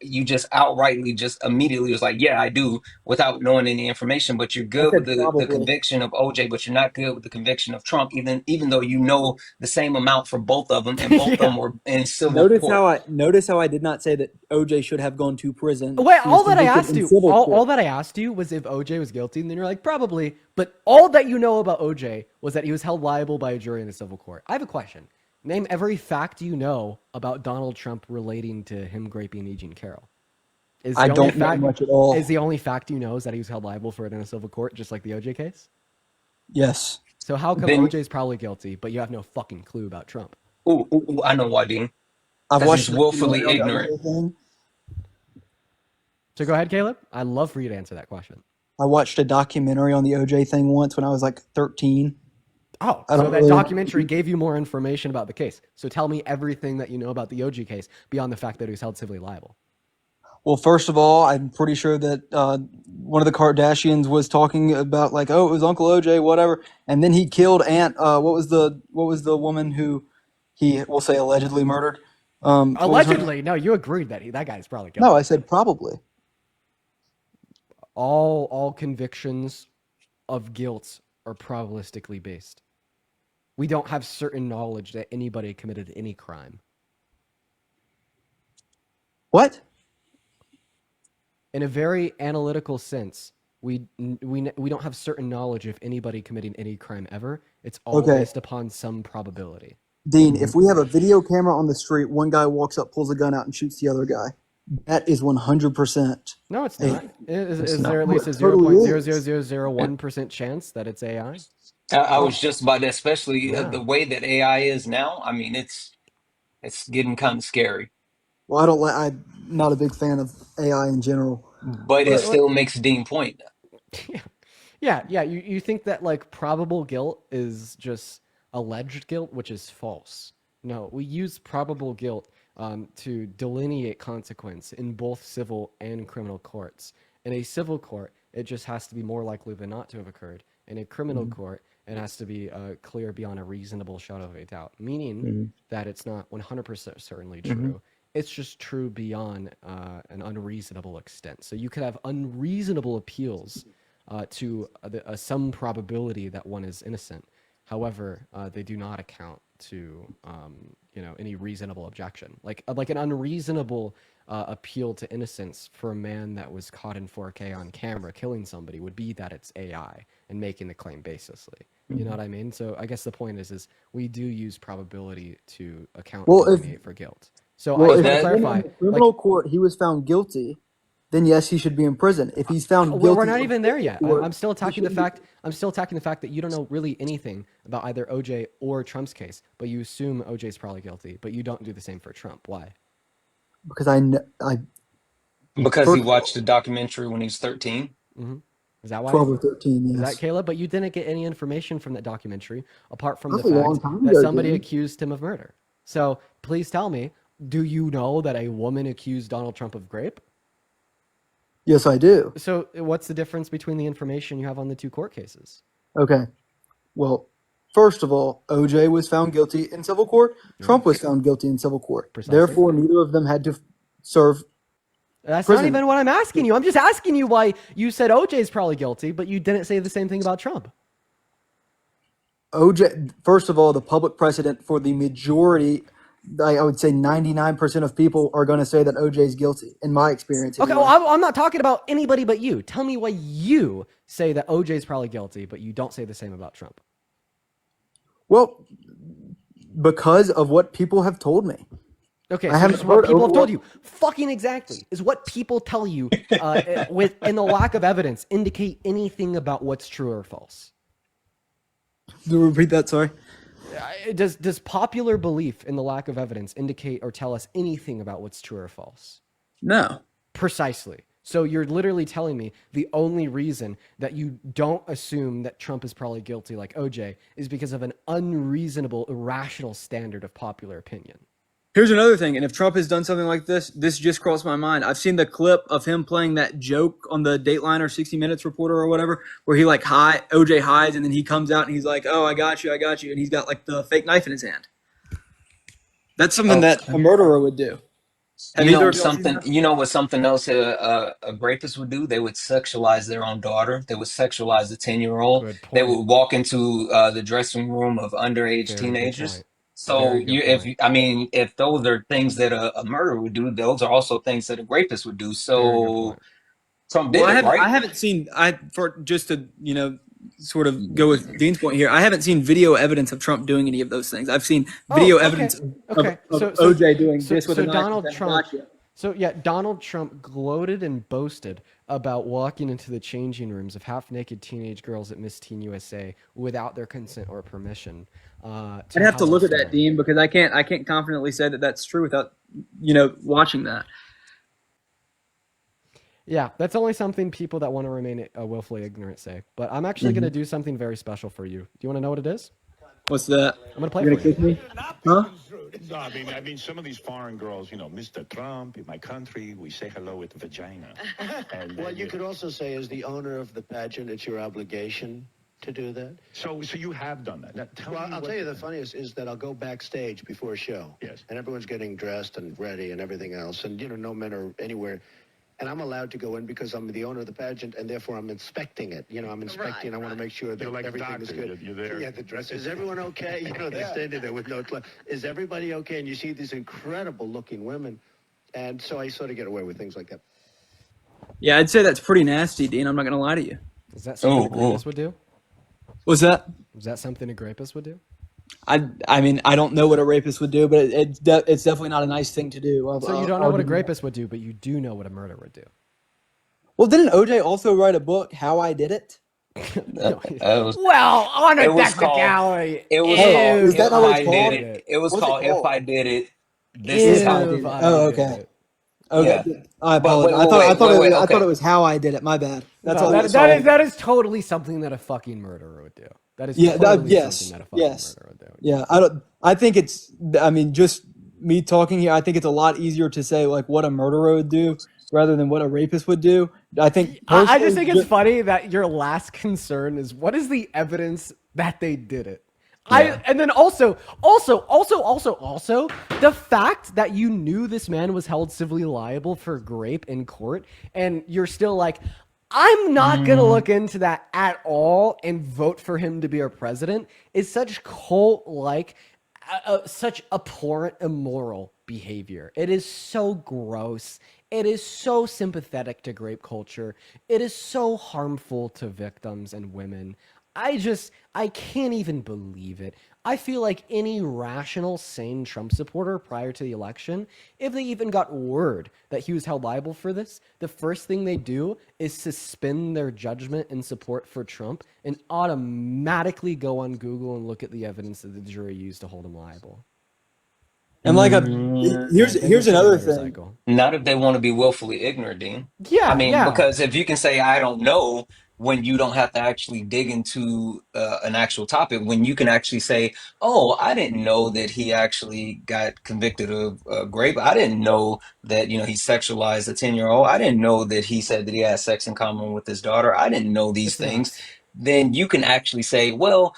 you just outrightly just immediately was like, yeah, I do, without knowing any information, but you're I good with said the probably. conviction of OJ, but you're not good with the conviction of Trump, even though you know the same amount for both of them, and both of Yeah. them were in civil Notice court. how I did not say that OJ should have gone to prison. Wait, He was all that I convicted asked in you, civil all court. that I asked you was if OJ was guilty, and then you're like, probably. But all that you know about OJ was that he was held liable by a jury in a civil court. I have a question. Name every fact you know about Donald Trump relating to him raping E. Jean Carroll. Is the I only don't know fact- much at all. Is the only fact you know is that he was held liable for it in a civil court, just like the OJ case? Yes. So how come Then- OJ's probably guilty, but you have no fucking clue about Trump? Ooh, I know why, Dean. I've 'Cause watched he's willfully the ignorant. whole thing. So go ahead, Caleb. I'd love for you to answer that question. I watched a documentary on the OJ thing once when I was like 13. Oh, I so don't that really. documentary gave you more information about the case. So tell me everything that you know about the OG case beyond the fact that he was held civilly liable. Well, first of all, I'm pretty sure that one of the Kardashians was talking about like, oh, it was Uncle OJ, whatever, and then he killed Aunt. What was the woman who he will say allegedly murdered? What was her name? Allegedly, no, you agreed that that guy's probably No, guilty. I said probably. All convictions of guilt are probabilistically based. We don't have certain knowledge that anybody committed any crime. What? In a very analytical sense, we don't have certain knowledge of anybody committing any crime ever. It's all Okay, based upon some probability. Dean. If we have a video camera on the street, one guy walks up, pulls a gun out, and shoots the other guy. That is 100%. No, it's A, not. Is No. there at least a it totally is. 0.00001% chance that it's AI? I Oh, was just about that, especially the No. way that AI is now. I mean, it's getting kind of scary, well, I don't like. I'm not a big fan of AI in general, but it but still makes Dean point. Yeah. Yeah. You think that like probable guilt is just alleged guilt, which is false. No, we use probable guilt to delineate consequence in both civil and criminal courts. In a civil court, it just has to be more likely than not to have occurred. In a criminal court, it has to be clear beyond a reasonable shadow of a doubt, meaning that it's not 100% certainly true. It's just true beyond an unreasonable extent. So you could have unreasonable appeals to some probability that one is innocent. However, they do not account to any reasonable objection. Like an unreasonable appeal to innocence for a man that was caught in 4K on camera killing somebody would be that it's AI and making the claim baselessly. You know what I mean? So I guess the point is we do use probability to account and well, if delineate for guilt. So I well, just if want to That in clarify, the like, criminal court he was found guilty, then yes, he should be in prison. If he's found we're guilty not in even there civil yet. court, I'm still he attacking the shouldn't be fact. I'm still attacking the fact that you don't know really anything about either OJ or Trump's case, but you assume OJ's probably guilty, but you don't do the same for Trump. Why? because I because he first of watched all, the documentary when he was 13. Is that why? 12 or 13, Is that yes, Caleb? But you didn't get any information from that documentary apart from the that's a long fact time that ago, somebody Dean. accused him of murder. So please tell me, do you know that a woman accused Donald Trump of rape? Yes, I do. So what's the difference between the information you have on the two court cases? Okay, well, first of all, OJ was found guilty in civil court. Yeah, Trump was found guilty in civil court. precisely. Therefore, neither of them had to serve That's not prison. even what I'm asking you. I'm just asking you why you said OJ's probably guilty, but you didn't say the same thing about Trump. OJ, first of all, the public precedent for the majority, I would say 99% of people are going to say that OJ is guilty, in my experience Okay, well, anyway. I'm not talking about anybody but you. Tell me why you say that OJ's probably guilty, but you don't say the same about Trump. Well, because of what people have told me. Okay, I so haven't just what heard people have told overwhelming. you. Fucking exactly. Is what people tell you with in the lack of evidence indicate anything about what's true or false? Repeat that, sorry. Does popular belief in the lack of evidence indicate or tell us anything about what's true or false? No. Precisely. So you're literally telling me the only reason that you don't assume that Trump is probably guilty like OJ is because of an unreasonable, irrational standard of popular opinion. Here's another thing, and if Trump has done something like this just crossed my mind. I've seen the clip of him playing that joke on the Dateline or 60 Minutes reporter or whatever, where he like OJ hides, and then he comes out and he's like, "Oh, I got you," and he's got like the fake knife in his hand. That's something Oh, that a murderer would do. Have you either know of y'all seen something? that? You know what something else a rapist would do? They would sexualize their own daughter. They would sexualize the 10-year-old. Good They point. would walk into the dressing room of underage Very good teenagers. point. So Very good you, if point. you- I mean, if those are things that a murderer would do, those are also things that a rapist would do. Very good So point. Trump Well, did it, I right? haven't seen I for just to sort of go with Dean's point here. I haven't seen video evidence of Trump doing any of those things. I've seen Oh, video okay. evidence Okay. of So OJ doing so this with a so knife and Donald saying, Trump "Gotcha." so yeah, Donald Trump gloated and boasted about walking into the changing rooms of half-naked teenage girls at Miss Teen USA without their consent or permission. I'd To have to how look else at do that, I? Dean, because I can't confidently say that that's true without watching that. Yeah, that's only something people that want to remain willfully ignorant say. But I'm actually going to do something very special for you. Do you want to know what it is? What's that? I'm going to play You're for gonna you. kick me? Huh? No, I mean, some of these foreign girls, Mr. Trump, in my country, we say hello with vagina. And Well, you could also say, as the owner of the pageant, it's your obligation to do that. so you have done that. Now, tell Well, me I'll what- tell you the funniest is that I'll go backstage before a show. Yes. And everyone's getting dressed and ready and everything else. And, no men are anywhere. And I'm allowed to go in because I'm the owner of the pageant, and therefore I'm inspecting it. I'm inspecting. I want to make sure that You're like a everything is doctor. good. You're there. Yeah, the dress. Is everyone okay? They're standing there with no clothes. Is everybody okay? And you see these incredible-looking women. And so I sort of get away with things like that. Yeah, I'd say that's pretty nasty, Dean. I'm not gonna lie to you. Is that something a Ooh, grapist would do? What's that? Is that something a grapist would do? I mean, I don't know what a rapist would do, but it's definitely not a nice thing to do. So you don't know what a grapist would do, but you do know what a murderer would do. Well, didn't OJ also write a book, How I Did It? Well, on a It was called- technicality. It was Ew, called Is that If not what I it's Did called? It. It was What's it called If called? I Did It. This is how I Ew, did if it. I Oh, did okay. it. Okay, Yeah. I apologize. wait, I thought wait, I thought okay. it was How I Did It. My bad. That's No, all. that is totally something that a fucking murderer would do. That is Yeah, totally yes, something that a fucking yes. murderer would do. Yeah, I think it's. I mean, just me talking here. I think it's a lot easier to say like what a murderer would do rather than what a rapist would do. I think I just personally, think it's funny that your last concern is what is the evidence that they did it. And then also, the fact that you knew this man was held civilly liable for grape in court, and you're still like, I'm not gonna look into that at all and vote for him to be our president, is such cult-like, such abhorrent, immoral behavior. It is so gross. It is so sympathetic to grape culture. It is so harmful to victims and women. I can't even believe it. I feel like any rational, sane Trump supporter prior to the election, if they even got word that he was held liable for this, the first thing they do is suspend their judgment and support for Trump and automatically go on Google and look at the evidence that the jury used to hold him liable. and like here's They go here's through the another thing. motorcycle. Not if they want to be willfully ignorant, Dean. Yeah, I mean, yeah. because if you can say, I don't know, when you don't have to actually dig into an actual topic, when you can actually say, oh, I didn't know that he actually got convicted of rape. I didn't know that, he sexualized a 10-year-old. I didn't know that he said that he had sex in common with his daughter. I didn't know these It's things. nuts. Then you can actually say, well,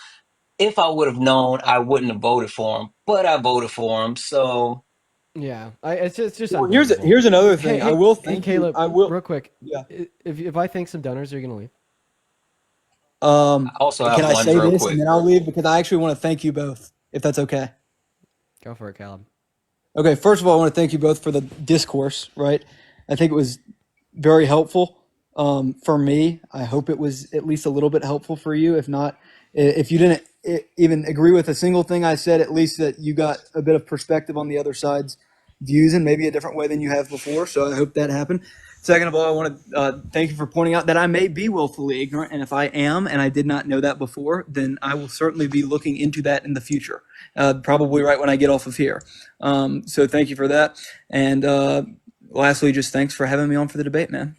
if I would have known, I wouldn't have voted for him, but I voted for him. So, Yeah, it's just Well, unbelievable. here's another thing. Hey, I will hey, thank Caleb, you. I will. real quick. Yeah. If I thank some donors, are you gonna leave? I also Can have I one say real this quick. and then I'll leave because I actually want to thank you both, if that's okay. Go for it, Caleb. Okay, first of all, I want to thank you both for the discourse, right? I think it was very helpful for me. I hope it was at least a little bit helpful for you. If not, if you didn't even agree with a single thing I said, at least that you got a bit of perspective on the other side's views in maybe a different way than you have before. So I hope that happened. Second of all, I want to thank you for pointing out that I may be willfully ignorant. And if I am, and I did not know that before, then I will certainly be looking into that in the future, probably right when I get off of here. So thank you for that. And lastly, just thanks for having me on for the debate, man.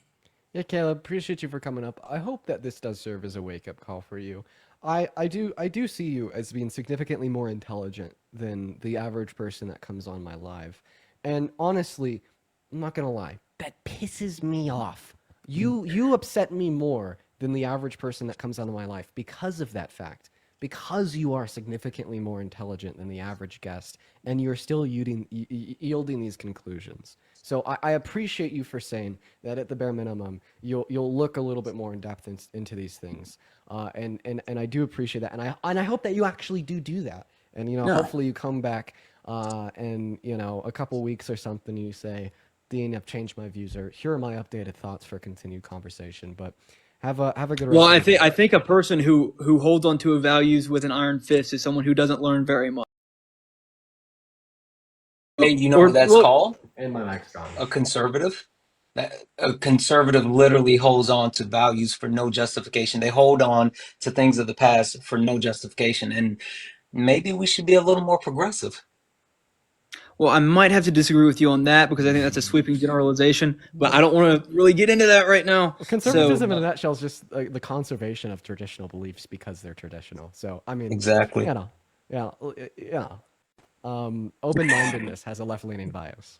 Yeah, Caleb, appreciate you for coming up. I hope that this does serve as a wake-up call for you. I do see you as being significantly more intelligent than the average person that comes on my live. And honestly, I'm not gonna lie, that pisses me off. You upset me more than the average person that comes onto my life because of that fact. Because you are significantly more intelligent than the average guest, and you're still yielding these conclusions. So I appreciate you for saying that at the bare minimum, you'll look a little bit more in depth into these things, and I do appreciate that, and I hope that you actually do that, and hopefully you come back, and a couple weeks or something, you say, Dean, I've changed my views, or here are my updated thoughts for continued conversation. But have a good rest Well, of the day. I think a person who holds onto values with an iron fist is someone who doesn't learn very much. Hey, you know Or what that's well, called? And my mic's gone. A conservative. A conservative literally holds on to values for no justification. They hold on to things of the past for no justification. And maybe we should be a little more progressive. Well, I might have to disagree with you on that because I think that's a sweeping generalization, but I don't want to really get into that right now. Conservatism in a nutshell is just the conservation of traditional beliefs because they're traditional. So, I mean, Exactly. Open-mindedness has a left-leaning bias.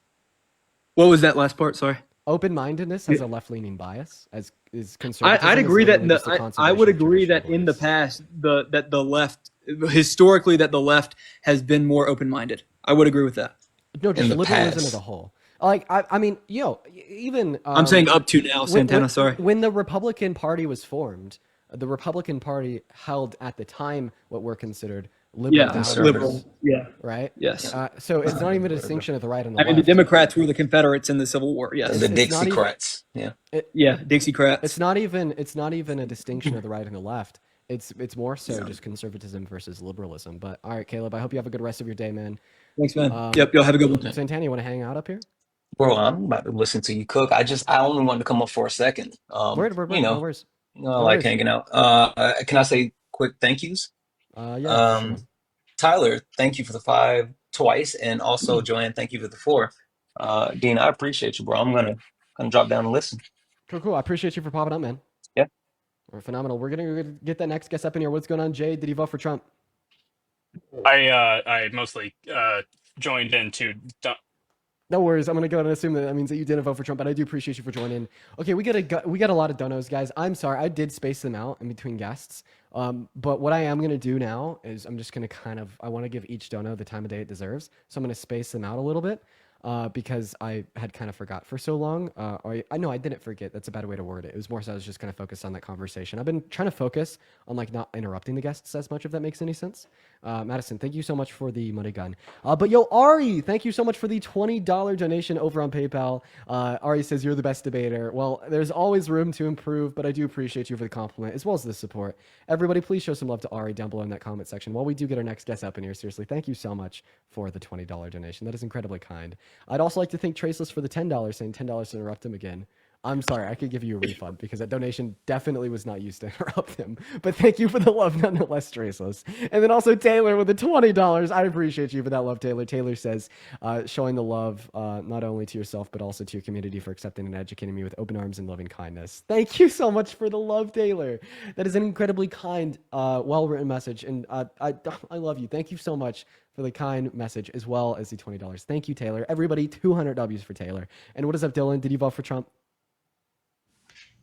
What was that last part? Sorry. Open-mindedness has a left-leaning bias, as is conservatism. I'd agree that I would agree that in the beliefs. past that the left historically that the left has been more open-minded. I would agree with that. No, just the liberalism past. as a whole. Like, I mean, even I'm saying up to now, Santana. Sorry. When the Republican Party was formed, the Republican Party held at the time what were considered liberal values, liberal. Yeah. right? Yes. So it's not even a distinction of the right and the I mean, left. the Democrats were the Confederates in the Civil War. Yes. The It's not even- Dixiecrats. Yeah. Yeah, Dixiecrats. It's not even a distinction of the right and the left. It's more so just conservatism versus liberalism. But all right, Caleb, I hope you have a good rest of your day, man. Thanks, man. Yep, you'll have a good one. Santana, you want to hang out up here? Bro, I'm about to listen to you cook. I only wanted to come up for a second. Word. You No know, worries. I No like worries. hanging out. Can I say quick thank yous? Yeah. For Um, sure. Tyler, thank you for the 5 twice, and also Joanne, thank you for the 4. Dean, I appreciate you, bro. I'm gonna drop down and listen. Cool. I appreciate you for popping up, man. Yeah. Phenomenal. We're gonna get that next guest up in here. What's going on, Jay? Did you vote for Trump? I mostly joined in to No worries. I'm gonna go ahead and assume that means that you didn't vote for Trump, but I do appreciate you for joining. Okay, we got a lot of donos, guys. I'm sorry, I did space them out in between guests. But what I am gonna do now is I'm just gonna I want to give each dono the time of day it deserves. So I'm gonna space them out a little bit. Because I had kind of forgot for so long. I know I didn't forget. That's a bad way to word it. It was more so I was just kind of focused on that conversation. I've been trying to focus on like not interrupting the guests as much, if that makes any sense. Madison, thank you so much for the money gun. But yo, Ari, thank you so much for the $20 donation over on PayPal. Ari says you're the best debater. Well, there's always room to improve, but I do appreciate you for the compliment as well as the support. Everybody, please show some love to Ari down below in that comment section while we do get our next guest up in here. Seriously, thank you so much for the $20 donation. That is incredibly kind. I'd also like to thank Traceless for the $10, saying $10 to interrupt him again. I'm sorry, I could give you a refund because that donation definitely was not used to interrupt him. But thank you for the love nonetheless, Traceless. And then also Taylor with the $20. I appreciate you for that love, Taylor. Taylor says, showing the love not only to yourself, but also to your community for accepting and educating me with open arms and loving kindness. Thank you so much for the love, Taylor. That is an incredibly kind, well-written message. And I love you. Thank you so much for the kind message as well as the $20. Thank you, Taylor. Everybody, 200 W's for Taylor. And what is up, Dylan? Did you vote for Trump?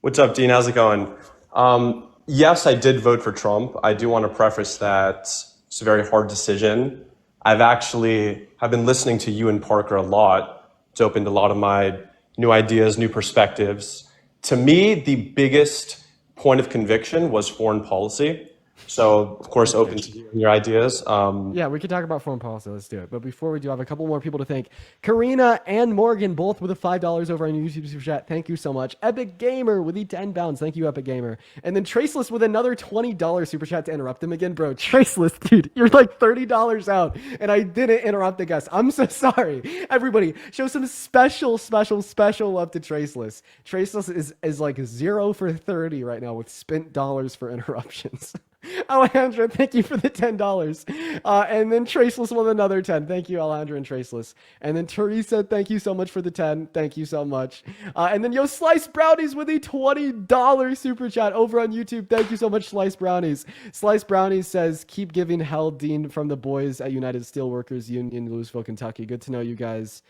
What's up, Dean? How's it going? Yes, I did vote for Trump. I do want to preface that it's a very hard decision. I've been listening to you and Parker a lot. It's opened a lot of my new ideas, new perspectives. To me, the biggest point of conviction was foreign policy. So, of course, open to hearing your ideas. Yeah, we could talk about foreign policy. Let's do it. But before we do, I have a couple more people to thank. Karina and Morgan, both with a $5 over on YouTube Super Chat. Thank you so much. Epic Gamer with the 10 pounds. Thank you, Epic Gamer. And then Traceless with another $20 Super Chat to interrupt him again. Bro, Traceless, dude, you're like $30 out, and I didn't interrupt the guest. I'm so sorry. Everybody, show some special love to Traceless. Traceless is like 0 for 30 right now with spent dollars for interruptions. Alejandra, thank you for the $10. And then Traceless with another 10. Thank you, Alejandra and Traceless. And then Teresa, thank you so much for the 10. Thank you so much. And then Slice Brownies with a $20 super chat over on YouTube. Thank you so much, Slice Brownies. Slice Brownies says, keep giving hell, Dean, from the boys at United Steelworkers Union in Louisville, Kentucky. Good to know you guys.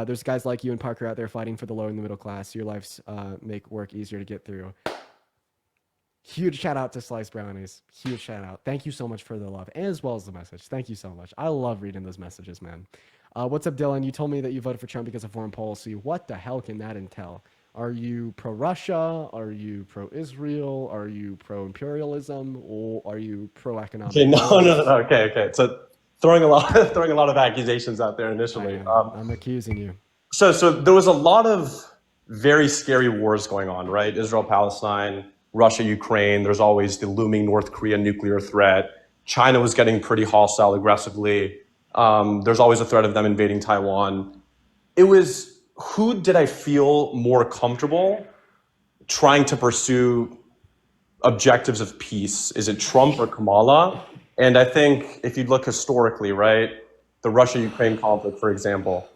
There's guys like you and Parker out there fighting for the low and the middle class. Your lives make work easier to get through. Huge shout out to Slice Brownies. Huge shout out. Thank you so much for the love as well as the message. Thank you so much. I love reading those messages, man. What's up, Dylan? You told me that you voted for Trump because of foreign policy. What the hell can that entail? Are you pro-Russia? Are you pro-Israel? Are you pro-imperialism? Or are you pro-economic? Okay, no. Okay. So throwing a lot of accusations out there initially. I'm accusing you. So there was a lot of very scary wars going on, right? Israel, Palestine, Russia, Ukraine. There's always the looming North Korea nuclear threat. China was getting pretty hostile aggressively. There's always a threat of them invading Taiwan. It was, who did I feel more comfortable trying to pursue objectives of peace? Is it Trump or Kamala? And I think if you look historically, right, the Russia-Ukraine conflict, for example.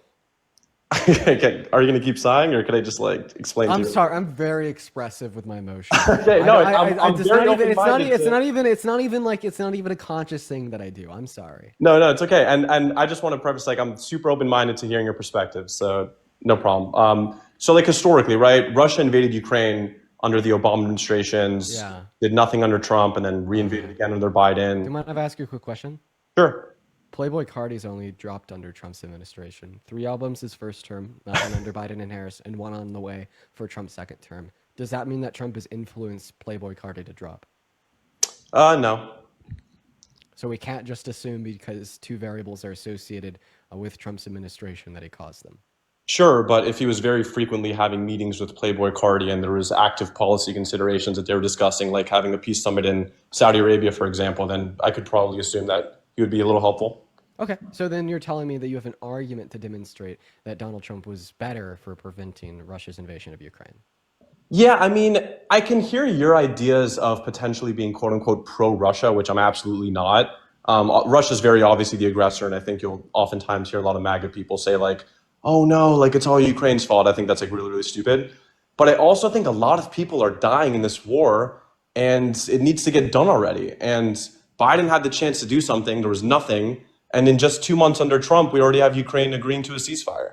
Okay, are you going to keep sighing, or could I just like explain to I'm you? sorry. I'm very expressive with my emotions. Okay, no, I'm It's very not even. It's not. open-minded It's to- not even. It's not even like. It's not even a conscious thing that I do. I'm sorry. No, it's okay. And I just want to preface, like, I'm super open-minded to hearing your perspective, so no problem. So like historically, right? Russia invaded Ukraine under the Obama administrations, Yeah. did nothing under Trump, and then reinvaded again under Do you Biden. mind if I ask you a quick question? Sure. Playboy Cardi's only dropped under Trump's administration. 3 albums his first term, nothing under Biden and Harris, and 1 on the way for Trump's second term. Does that mean that Trump has influenced Playboy Cardi to drop? No. So we can't just assume because 2 variables are associated with Trump's administration that he caused them. Sure, but if he was very frequently having meetings with Playboy Cardi and there was active policy considerations that they were discussing, like having a peace summit in Saudi Arabia, for example, then I could probably assume that he would be a little helpful. Okay, so then you're telling me that you have an argument to demonstrate that Donald Trump was better for preventing Russia's invasion of Ukraine. Yeah, I mean, I can hear your ideas of potentially being quote unquote pro-Russia, which I'm absolutely not. Russia's very obviously the aggressor, and I think you'll oftentimes hear a lot of MAGA people say like, oh no, like it's all Ukraine's fault. I think that's like really, really stupid. But I also think a lot of people are dying in this war, and it needs to get done already. And Biden had the chance to do something, there was nothing. And in just 2 months under Trump, we already have Ukraine agreeing to a ceasefire.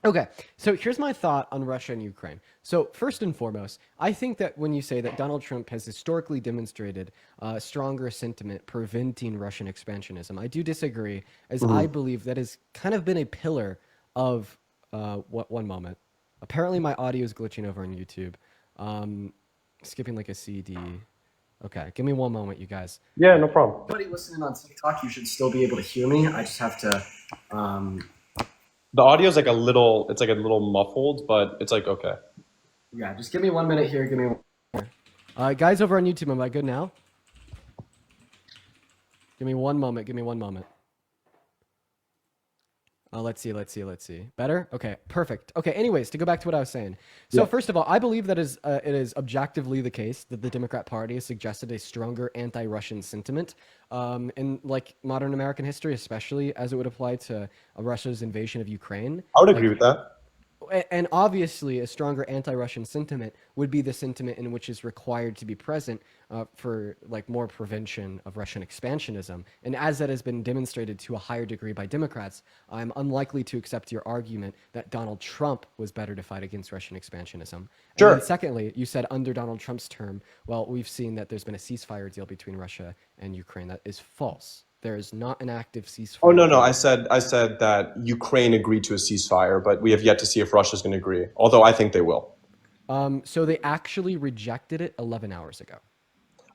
Okay, so here's my thought on Russia and Ukraine. So first and foremost, I think that when you say that Donald Trump has historically demonstrated a stronger sentiment preventing Russian expansionism, I do disagree, as I believe that has kind of been a pillar of one moment. Apparently my audio is glitching over on YouTube. Skipping like a CD. Okay, give me one moment, you guys. Yeah, no problem. Everybody listening on TikTok, you should still be able to hear me. I just have to. The audio is like it's like a little muffled, but it's like okay. Yeah, just give me 1 minute here. Give me 1 minute. Guys over on YouTube, am I good now? Give me 1 moment. Give me 1 moment. Let's see. Better? Okay, perfect. Okay, anyways, to go back to what I was saying. So first of all, I believe that it is objectively the case that the Democrat Party has suggested a stronger anti-Russian sentiment in like modern American history, especially as it would apply to Russia's invasion of Ukraine. I would agree with that. And obviously, a stronger anti-Russian sentiment would be the sentiment in which is required to be present for like more prevention of Russian expansionism. And as that has been demonstrated to a higher degree by Democrats, I'm unlikely to accept your argument that Donald Trump was better to fight against Russian expansionism. Sure. And then secondly, you said under Donald Trump's term, well, we've seen that there's been a ceasefire deal between Russia and Ukraine. That is false. There is not an active ceasefire. Oh no, I said that Ukraine agreed to a ceasefire, but we have yet to see if Russia's going to agree. Although I think they will. So they actually rejected it 11 hours ago.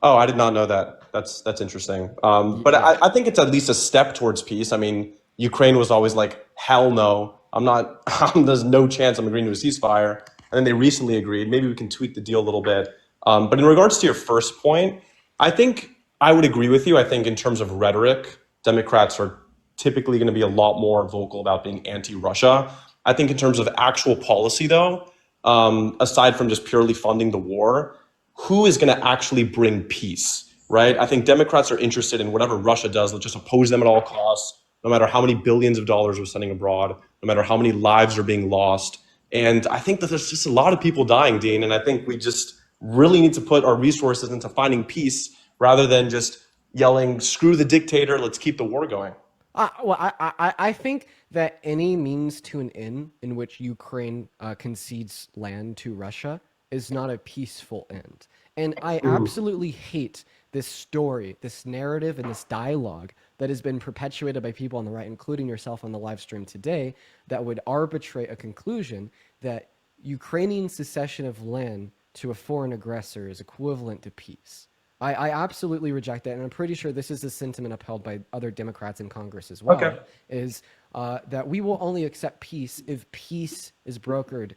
Oh, I did not know that. That's interesting. But I think it's at least a step towards peace. I mean, Ukraine was always like, hell no, I'm not. There's no chance I'm agreeing to a ceasefire. And then they recently agreed. Maybe we can tweak the deal a little bit. But in regards to your first point, I think I would agree with you. I think in terms of rhetoric, Democrats are typically going to be a lot more vocal about being anti-Russia. I think in terms of actual policy, though, aside from just purely funding the war, who is going to actually bring peace, right? I think Democrats are interested in whatever Russia does. Let's just oppose them at all costs, no matter how many billions of dollars we're sending abroad, no matter how many lives are being lost. And I think that there's just a lot of people dying, Dean, and I think we just really need to put our resources into finding peace rather than just yelling, screw the dictator, let's keep the war going. I think that any means to an end in which Ukraine concedes land to Russia is not a peaceful end. And I absolutely hate this story, this narrative, and this dialogue that has been perpetuated by people on the right, including yourself on the live stream today, that would arbitrate a conclusion that Ukrainian secession of land to a foreign aggressor is equivalent to peace. I absolutely reject that, and I'm pretty sure this is the sentiment upheld by other Democrats in Congress as well, is that we will only accept peace if peace is brokered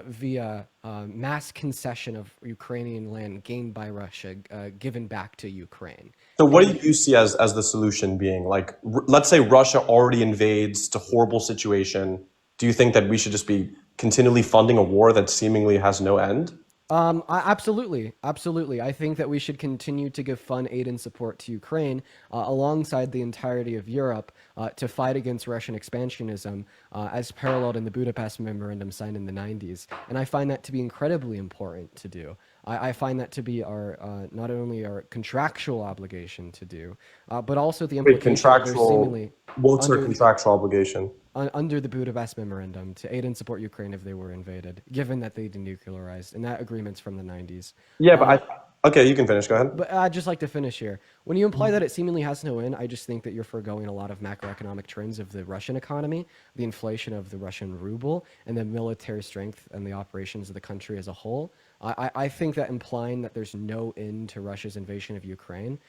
via mass concession of Ukrainian land gained by Russia, given back to Ukraine. So what do you see as the solution being? Like, let's say Russia already invades, it's a horrible situation. Do you think that we should just be continually funding a war that seemingly has no end? Absolutely. I think that we should continue to give fund aid and support to Ukraine alongside the entirety of Europe to fight against Russian expansionism, as paralleled in the Budapest Memorandum signed in the 90s. And I find that to be incredibly important to do. I find that to be our not only our contractual obligation to do, but also the Wait, implication that there's contractual. seemingly What's our under contractual obligation? under the Budapest Memorandum to aid and support Ukraine if they were invaded, given that they denuclearized, and that agreement's from the 90s. Yeah, but okay, you can finish. Go ahead. But I'd just like to finish here. When you imply that it seemingly has no end, I just think that you're foregoing a lot of macroeconomic trends of the Russian economy, the inflation of the Russian ruble, and the military strength and the operations of the country as a whole. I think that implying that there's no end to Russia's invasion of Ukraine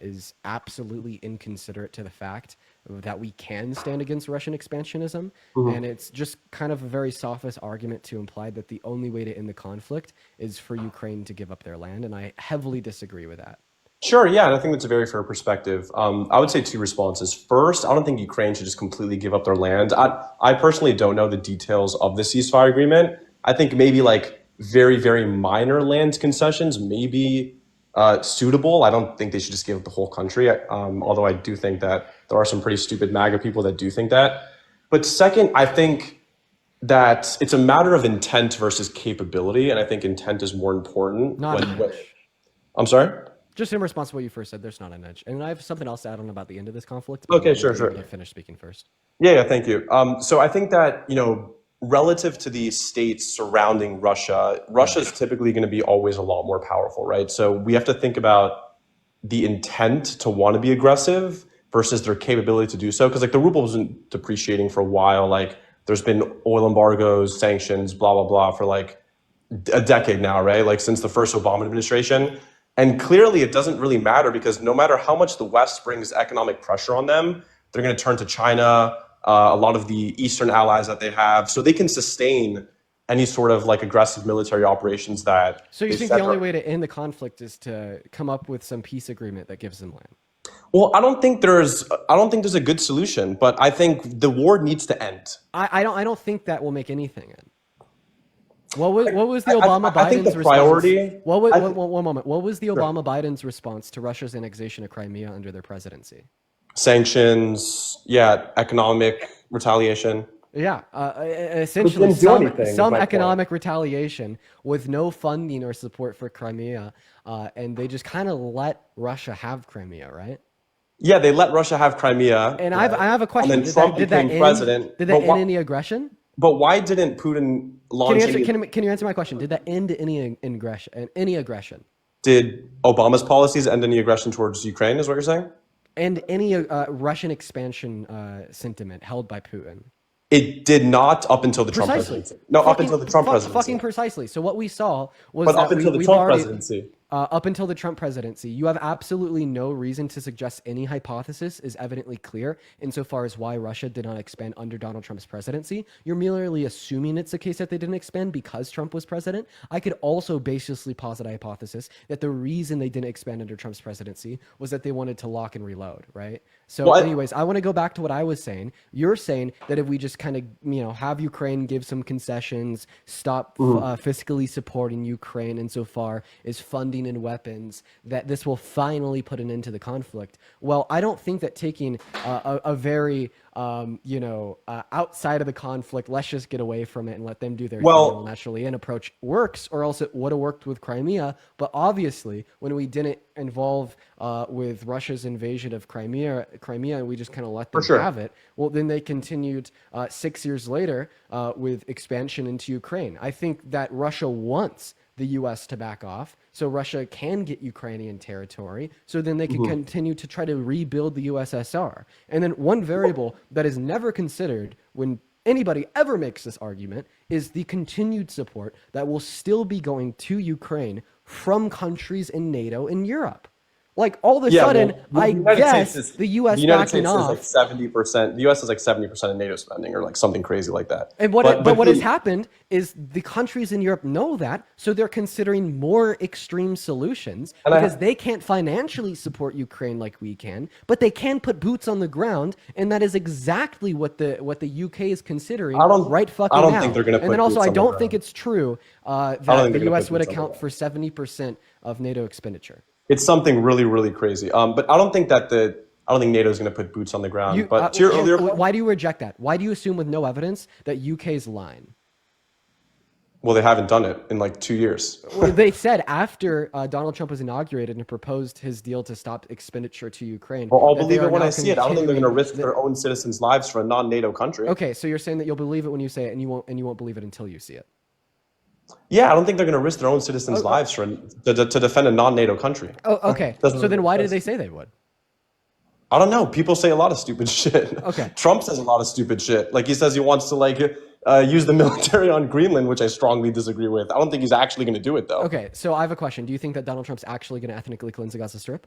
is absolutely inconsiderate to the fact that we can stand against Russian expansionism. And it's just kind of a very sophist argument to imply that the only way to end the conflict is for Ukraine to give up their land. And I heavily disagree with that. Sure, yeah, and I think that's a very fair perspective. I would say two responses. First, I don't think Ukraine should just completely give up their land. I personally don't know the details of the ceasefire agreement. I think maybe like very, very minor land concessions may be suitable. I don't think they should just give up the whole country, although I do think that there are some pretty stupid MAGA people that do think that. But second, I think that it's a matter of intent versus capability, and I think intent is more important. Not an edge. I'm sorry? Just in response to what you first said, there's not an edge. And I have something else to add on about the end of this conflict. Okay, sure. To finish speaking first. Yeah, thank you. So I think that, relative to the states surrounding Russia, Russia is typically going to be always a lot more powerful, right? So we have to think about the intent to want to be aggressive versus their capability to do so. Because like the ruble wasn't depreciating for a while. Like there's been oil embargoes, sanctions, blah, blah, blah for like a decade now, right? Like since the first Obama administration. And clearly it doesn't really matter because no matter how much the West brings economic pressure on them, they're going to turn to China, a lot of the Eastern allies that they have, so they can sustain any sort of like aggressive military operations that. So you think the only way to end the conflict is to come up with some peace agreement that gives them land? Well, I don't think there's a good solution, but I think the war needs to end. I don't think that will make anything end. What was the Obama Biden's I think the priority. response? One moment. What was the Obama Biden's response to Russia's annexation of Crimea under their presidency? Sanctions, economic retaliation. Yeah, essentially some economic retaliation with no funding or support for Crimea, and they just kind of let Russia have Crimea, right? Yeah, they let Russia have Crimea. And I have a question. And then Trump became president. Did that end any aggression? But why didn't Putin launch? Can you answer my question? Did that end any aggression? Did Obama's policies end any aggression towards Ukraine? Is what you're saying? And any Russian expansion sentiment held by Putin? It did not up until the Trump presidency. No, up until the Trump presidency. Fucking precisely. So what we saw was But up until the Trump presidency. Up until the Trump presidency, you have absolutely no reason to suggest any hypothesis is evidently clear insofar as why Russia did not expand under Donald Trump's presidency. You're merely assuming it's the case that they didn't expand because Trump was president. I could also basically posit a hypothesis that the reason they didn't expand under Trump's presidency was that they wanted to lock and reload, right? So anyways, I want to go back to what I was saying. You're saying that if we just kind of, have Ukraine give some concessions, stop fiscally supporting Ukraine insofar as funding and weapons, that this will finally put an end to the conflict. Well, I don't think that taking a very outside of the conflict, let's just get away from it and let them do their thing naturally and approach works, or else it would have worked with Crimea. But obviously, when we didn't involve with Russia's invasion of Crimea, and we just kind of let them have it, well, then they continued 6 years later with expansion into Ukraine. I think that Russia wants the U.S. to back off, so Russia can get Ukrainian territory, so then they can continue to try to rebuild the USSR. And then one variable that is never considered when anybody ever makes this argument is the continued support that will still be going to Ukraine from countries in NATO and Europe. Like all of a Yeah, sudden, well, I the United States guess is the U.S. the United backing States is off. like 70%. The U.S. is like 70% of NATO spending, or like something crazy like that. And But what has happened is the countries in Europe know that, so they're considering more extreme solutions And because they can't financially support Ukraine like we can, but they can put boots on the ground, and that is exactly what the UK is considering right fucking I don't now. think they're gonna And put then also, boots I on the don't think ground. it's true I don't that think the they're gonna US put would boots on the account ground. for 70% of NATO expenditure. It's something really, really crazy. But I don't think NATO is going to put boots on the ground. But to your earlier point, Why do you reject that? Why do you assume with no evidence that UK's lying? well, they haven't done it in like 2 years. Well, they said after Donald Trump was inaugurated and proposed his deal to stop expenditure to Ukraine. Well, I'll that they believe it are when now I see it. I don't think they're going to continuing risk their own citizens' lives for a non-NATO country. Okay, so you're saying that you'll believe it when you say it, and you won't believe it until you see it. Yeah, I don't think they're going to risk their own citizens' lives to defend a non-NATO country. Oh, okay. Doesn't So then make why did sense. they say they would? I don't know. People say a lot of stupid shit. Okay. Trump says a lot of stupid shit. Like he says he wants to use the military on Greenland, which I strongly disagree with. I don't think he's actually going to do it though. Okay, so I have a question. Do you think that Donald Trump's actually going to ethnically cleanse the Gaza Strip?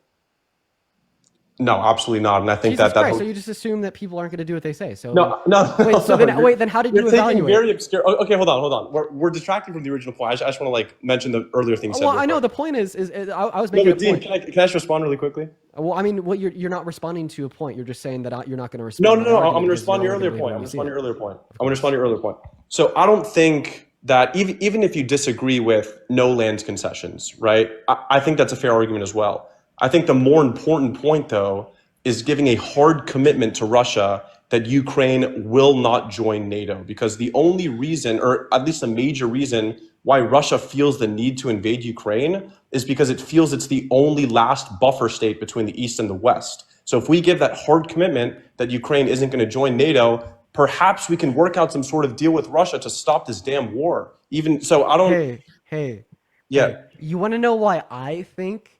No, absolutely not. And I think Jesus that Christ! So you just assume that people aren't going to do what they say. So no. Wait. So then you're- Then how did you're you taking evaluate? very obscure. Okay, hold on. We're distracting from the original point. I just want to mention the earlier thing you said. Well, real I know quick. the point is I was No, making but a Dean, point. can I just respond really quickly? Well, I mean, what you're not responding to a point. You're just saying that you're not going to No, respond. no, no. I'm going to respond to your earlier point. I'm going to respond to your earlier point. I'm going to respond to your earlier point. So I don't think that even if you disagree with no land concessions, right? I think that's a fair argument as well. I think the more important point, though, is giving a hard commitment to Russia that Ukraine will not join NATO, because the only reason, or at least a major reason, why Russia feels the need to invade Ukraine is because it feels it's the only last buffer state between the East and the West. So if we give that hard commitment that Ukraine isn't going to join NATO, perhaps we can work out some sort of deal with Russia to stop this damn war. Even so, I don't. Hey. Yeah. You want to know why I think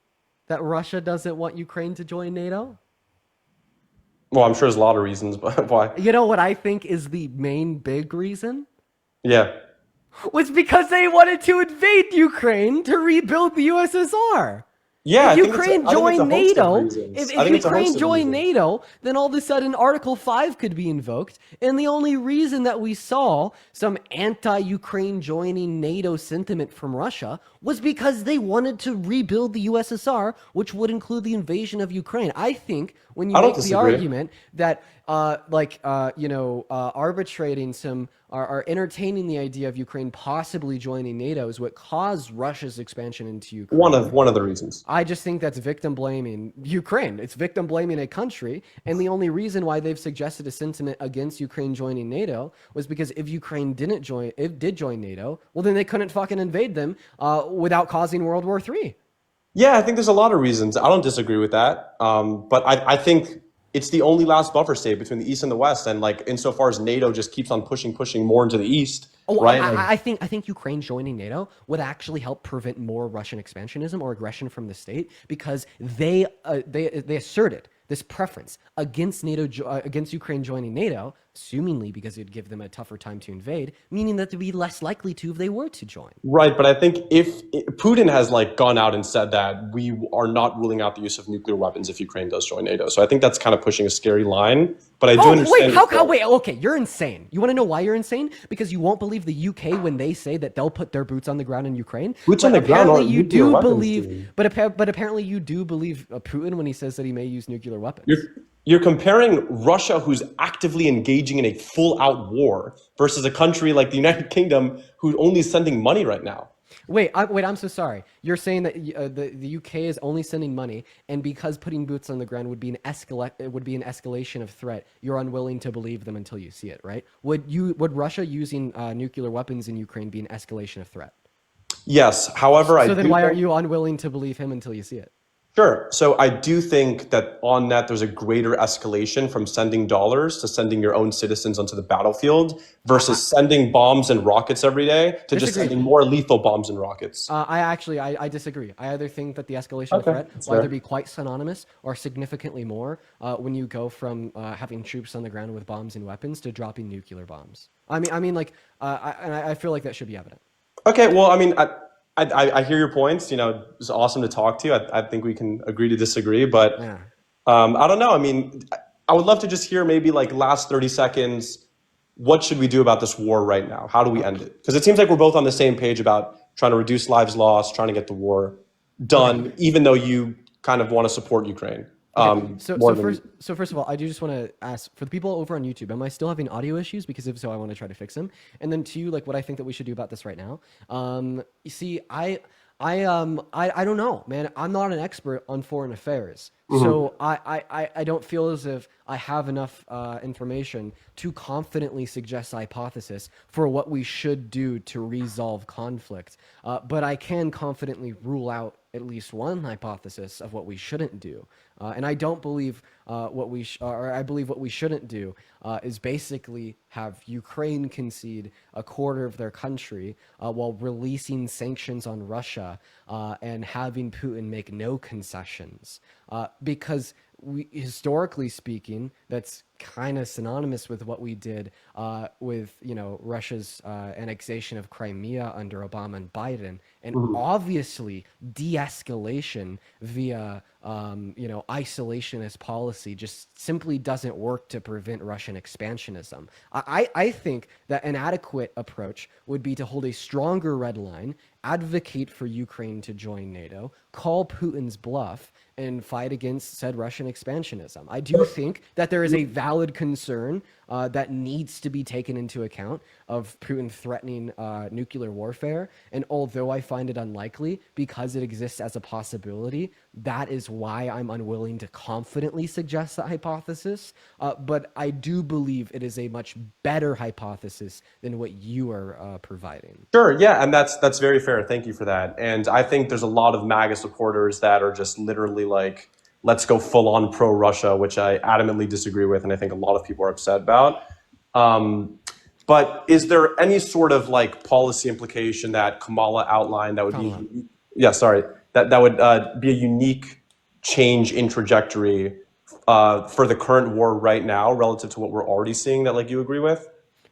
that Russia doesn't want Ukraine to join NATO? Well, I'm sure there's a lot of reasons, but why? You know what I think is the main big reason? Yeah. Was because they wanted to invade Ukraine to rebuild the USSR. Yeah, If Ukraine joined NATO, if Ukraine joined NATO, NATO, then all of a sudden Article 5 could be invoked. And the only reason that we saw some anti-Ukraine joining NATO sentiment from Russia was because they wanted to rebuild the USSR, which would include the invasion of Ukraine. I think when you make the argument that arbitrating some are entertaining the idea of Ukraine possibly joining NATO is what caused Russia's expansion into Ukraine. one of the reasons. I just think that's victim blaming Ukraine. It's victim blaming a country, and the only reason why they've suggested a sentiment against Ukraine joining NATO was because if Ukraine did join NATO, well then they couldn't fucking invade them without causing World War III. Yeah, I think there's a lot of reasons. I don't disagree with that. But I think it's the only last buffer state between the East and the West. And insofar as NATO just keeps on pushing more into the East, right? I think Ukraine joining NATO would actually help prevent more Russian expansionism or aggression from the state, because they asserted this preference against against Ukraine joining NATO, assumingly because it'd give them a tougher time to invade, meaning that they'd be less likely to if they were to join. Right, but I think if Putin has gone out and said that we are not ruling out the use of nuclear weapons if Ukraine does join NATO, so I think that's kind of pushing a scary line. But I do understand. Wait, okay, you're insane. You want to know why you're insane? Because you won't believe the UK when they say that they'll put their boots on the ground in Ukraine. Boots on the ground aren't nuclear weapons. But apparently you do believe Putin when he says that he may use nuclear weapons. You're comparing Russia, who's actively engaging in a full-out war, versus a country like the United Kingdom, who's only sending money right now. Wait, I'm so sorry. You're saying that the UK is only sending money, and because putting boots on the ground would be an escalation of threat, you're unwilling to believe them until you see it, right? Would Russia using nuclear weapons in Ukraine be an escalation of threat? Yes. However, so then why are you unwilling to believe him until you see it? Sure. So I do think that on that there's a greater escalation from sending dollars to sending your own citizens onto the battlefield versus sending bombs and rockets every day to just sending more lethal bombs and rockets. I disagree. I either think that the escalation of threat will either be quite synonymous or significantly more when you go from having troops on the ground with bombs and weapons to dropping nuclear bombs. I feel like that should be evident. Okay. Well, I hear your points. It's awesome to talk to you. I think we can agree to disagree, but Yeah. I don't know. I mean, I would love to just hear maybe like last 30 seconds. What should we do about this war right now? How do we end it? Because it seems like we're both on the same page about trying to reduce lives lost, trying to get the war done, even though you kind of want to support Ukraine. Okay. More than So first of all, I do just want to ask for the people over on YouTube, am I still having audio issues? Because if so, I want to try to fix them. And then two, like what I think that we should do about this right now. You see, I don't know, man. I'm not an expert on foreign affairs. So I don't feel as if I have enough information to confidently suggest a hypothesis for what we should do to resolve conflict. But I can confidently rule out at least one hypothesis of what we shouldn't do. And I don't believe or I believe what we shouldn't do is basically have Ukraine concede a quarter of their country while releasing sanctions on Russia and having Putin make no concessions. Because historically speaking, that's kind of synonymous with what we did with Russia's annexation of Crimea under Obama and Biden, and obviously de-escalation via isolationist policy just simply doesn't work to prevent Russian expansionism. I think that an adequate approach would be to hold a stronger red line, advocate for Ukraine to join NATO, call Putin's bluff, and fight against said Russian expansionism. I do think that there is a valid concern that needs to be taken into account of Putin threatening nuclear warfare. And although I find it unlikely because it exists as a possibility, that is why I'm unwilling to confidently suggest that hypothesis. But I do believe it is a much better hypothesis than what you are providing. Sure, yeah, and that's very fair. Thank you for that. And I think there's a lot of MAGA supporters that are just literally like, let's go full on pro Russia, which I adamantly disagree with, and I think a lot of people are upset about. But is there any sort of like policy implication that Kamala outlined that would be, that would be a unique change in trajectory for the current war right now relative to what we're already seeing that like you agree with?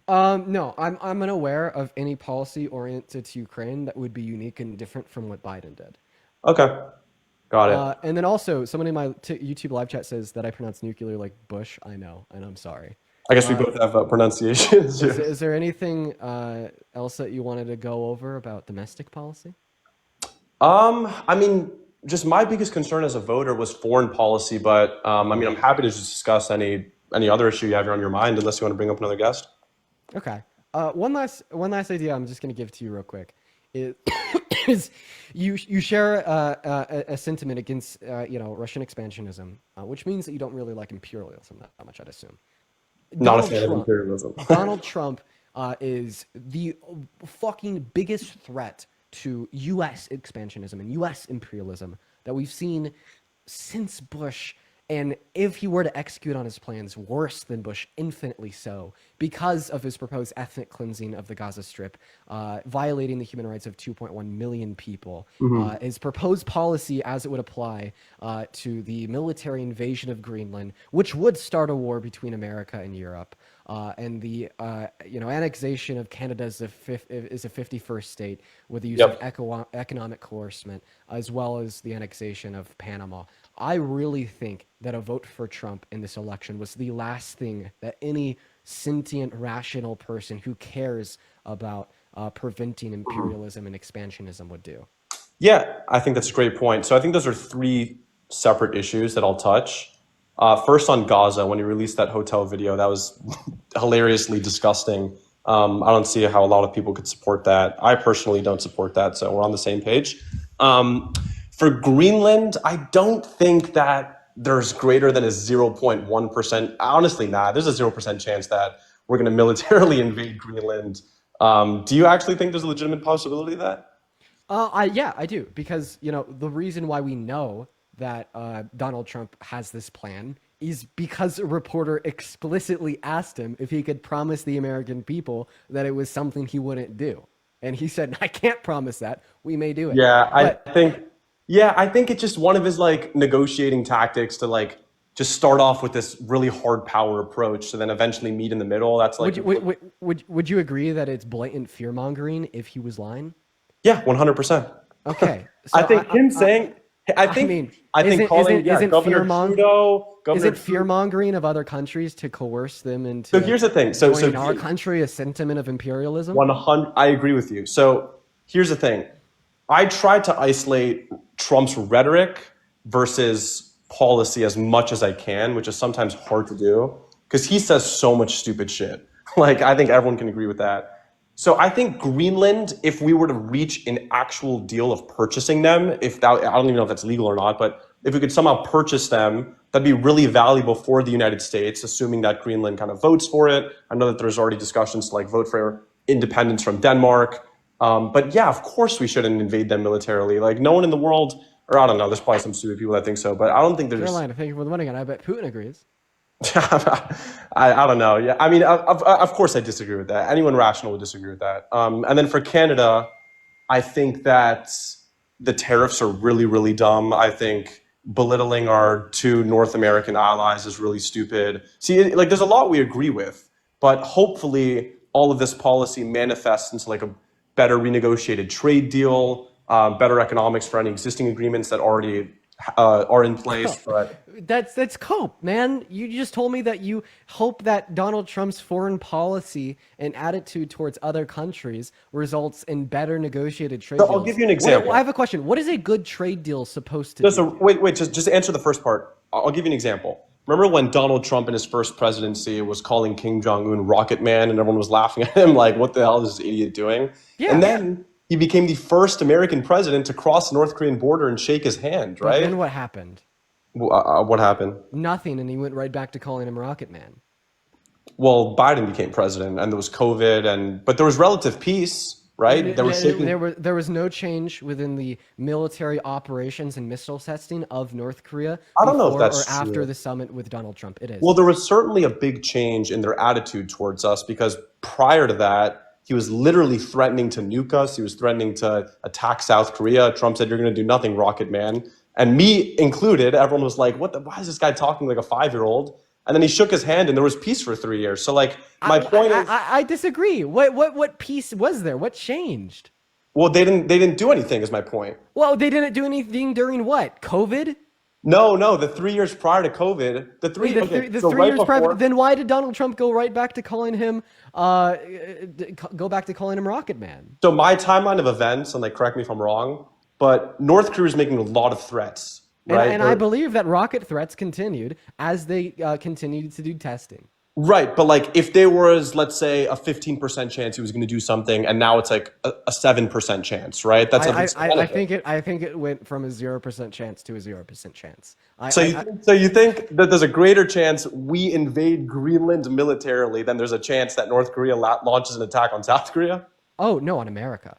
No, I'm unaware of any policy oriented to Ukraine that would be unique and different from what Biden did. Okay, got it. And then also, someone in my YouTube live chat says that I pronounce nuclear like Bush. I know, and I'm sorry. I guess we both have pronunciations. Is there anything else that you wanted to go over about domestic policy? I mean, just my biggest concern as a voter was foreign policy, but I mean, I'm happy to just discuss any other issue you have on your mind, unless you want to bring up another guest. Okay. One last idea I'm just going to give to you real quick is you share a sentiment against Russian expansionism, which means that you don't really like imperialism that much, I'd assume. Not a fan of imperialism. Donald Trump is the fucking biggest threat to U.S. expansionism and U.S. imperialism that we've seen since Bush. And if he were to execute on his plans, worse than Bush, infinitely so, because of his proposed ethnic cleansing of the Gaza Strip, violating the human rights of 2.1 million people, his proposed policy as it would apply to the military invasion of Greenland, which would start a war between America and Europe, and the annexation of Canada is a 51st state with the use of economic coercion, as well as the annexation of Panama. I really think that a vote for Trump in this election was the last thing that any sentient, rational person who cares about preventing imperialism and expansionism would do. Yeah, I think that's a great point. So I think those are three separate issues that I'll touch. First, on Gaza, when you released that hotel video, that was hilariously disgusting. I don't see how a lot of people could support that. I personally don't support that, so we're on the same page. For Greenland, I don't think that there's greater than a 0.1%. Honestly, there's a 0% chance that we're going to militarily invade Greenland. Do you actually think there's a legitimate possibility of that? Yeah, I do, because the reason why we know that Donald Trump has this plan is because a reporter explicitly asked him if he could promise the American people that it was something he wouldn't do, and he said, "I can't promise that. We may do it." Yeah, I think it's just one of his like negotiating tactics to like just start off with this really hard power approach, to then eventually meet in the middle. That's like, would you agree that it's blatant fear mongering if he was lying? Yeah, 100%. Okay, I so think him saying, I think, mean, calling isn't Governor Trudeau, Governor isn't fear mongering of other countries to coerce them So into here's the thing. So joining our country a sentiment of imperialism? 100. I agree with you. So here's the thing. I tried to isolate Trump's rhetoric versus policy as much as I can, which is sometimes hard to do because he says so much stupid shit. Like, I think everyone can agree with that. So I think Greenland, if we were to reach an actual deal of purchasing them, if that, I don't even know if that's legal or not, but if we could somehow purchase them, that'd be really valuable for the United States, assuming that Greenland kind of votes for it. I know that there's already discussions to like vote for independence from Denmark. But yeah, of course we shouldn't invade them militarily. Like no one in the world, or I don't know, there's probably some stupid people that think so, but I don't think there's. Carolina, thank you for the money, and I bet Putin agrees. I don't know. Yeah, I mean, of course I disagree with that. Anyone rational would disagree with that. And then for Canada, I think that the tariffs are really, really dumb. I think belittling our two North American allies is really stupid. See, like there's a lot we agree with, but hopefully all of this policy manifests into like a better renegotiated trade deal, better economics for any existing agreements that already are in place. But That's cope, man. You just told me that you hope that Donald Trump's foreign policy and attitude towards other countries results in better negotiated trade deals. I'll give you an example. I have a question. What is a good trade deal supposed to do? Wait, just answer the first part. I'll give you an example. Remember when Donald Trump in his first presidency was calling Kim Jong-un Rocket Man and everyone was laughing at him like, what the hell is this idiot doing? Yeah. And then he became the first American president to cross the North Korean border and shake his hand, But right? then what happened? What happened? Nothing, and he went right back to calling him Rocket Man. Well, Biden became president and there was COVID, but there was relative peace, right? There was no change within the military operations and missile testing of North Korea I don't know if before that's or after true. the summit with Donald Trump. It is. Well, there was certainly a big change in their attitude towards us because prior to that, he was literally threatening to nuke us. He was threatening to attack South Korea. Trump said, "You're going to do nothing, Rocket Man." And me included, everyone was like, why is this guy talking like a 5-year-old? And then he shook his hand and there was peace for 3 years. So like my point is I disagree. What peace was there? What changed? well, they didn't do anything is my point. Well, they didn't do anything during what? COVID? No, the 3 years prior to COVID, the three years prior. Then why did Donald Trump go right back to calling him Rocket Man? So my timeline of events, and like correct me if I'm wrong, but North Korea is making a lot of threats, right? And I believe that rocket threats continued as they continued to do testing. Right, but like if there was, let's say, a 15% chance he was going to do something, and now it's like a 7% chance, right? That's I think it went from a 0% chance to a 0% chance. So you think that there's a greater chance we invade Greenland militarily than there's a chance that North Korea launches an attack on South Korea? Oh no, on America.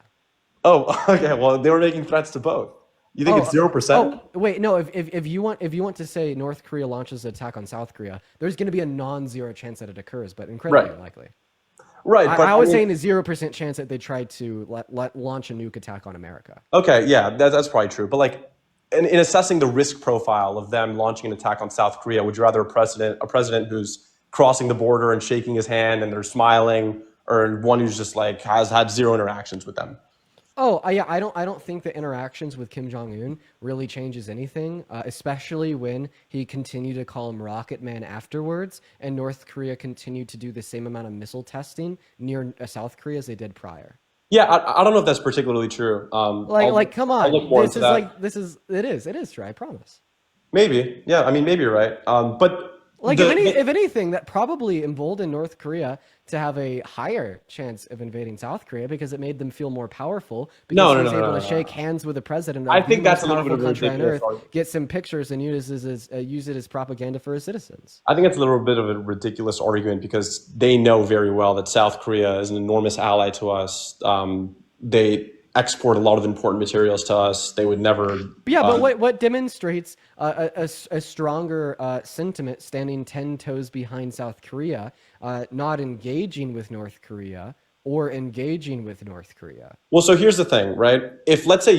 Oh, okay. Well, they were making threats to both. You think it's 0%? Oh, wait, no. If you want to say North Korea launches an attack on South Korea, there's going to be a non-zero chance that it occurs, but incredibly unlikely. Right. But I was saying a 0% chance that they tried to launch a nuke attack on America. Okay, yeah, that's probably true. But like, in assessing the risk profile of them launching an attack on South Korea, would you rather a president who's crossing the border and shaking his hand and they're smiling, or one who's just like has had zero interactions with them? Oh, yeah, I don't think the interactions with Kim Jong-un really changes anything, especially when he continued to call him Rocket Man afterwards, and North Korea continued to do the same amount of missile testing near South Korea as they did prior. Yeah, I don't know if that's particularly true. Come on, it is true. I promise. Maybe, yeah. I mean, maybe you're right. But if anything, that probably emboldened North Korea to have a higher chance of invading South Korea because it made them feel more powerful. Because he was able to shake hands with the president. I think that's a little bit of a country on ridiculous Earth, get some pictures and use it as propaganda for his citizens. I think it's a little bit of a ridiculous argument because they know very well that South Korea is an enormous ally to us. They export a lot of important materials to us. They would never. Yeah, but what demonstrates a stronger sentiment standing 10 toes behind South Korea, not engaging with North Korea or engaging with North Korea. Well, so here's the thing, right? If let's say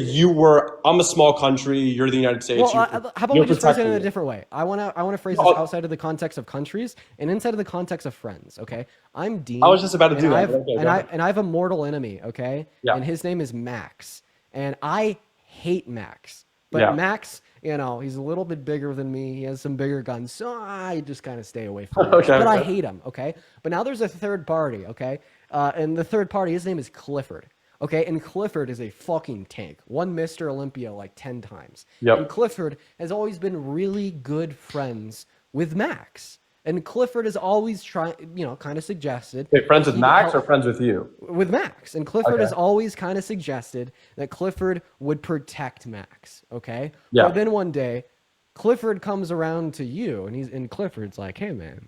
I'm a small country, you're the United States. Well, how about you're we just phrase it in protecting a me. different way? I wanna phrase No, this outside of the context of countries and inside of the context of friends. Okay, I'm Dean. I was just about to and do that, I've- but okay, and go I ahead. and I have a mortal enemy. Okay, Yeah. and his name is Max, and I hate Max. But Yeah. Max, he's a little bit bigger than me. He has some bigger guns, so I just kind of stay away from him. Okay, But I okay. hate him. Okay, but now there's a third party. Okay, and the third party, his name is Clifford. Okay, and Clifford is a fucking tank. Won Mr. Olympia like 10 times. Yep. And Clifford has always been really good friends with Max. And Clifford has always tried, kind of suggested. Wait, friends with he Max help- or friends with you? with Max. And Clifford Okay. has always kind of suggested that Clifford would protect Max. Okay? Yeah. But then one day, Clifford comes around to you and Clifford's like, hey man,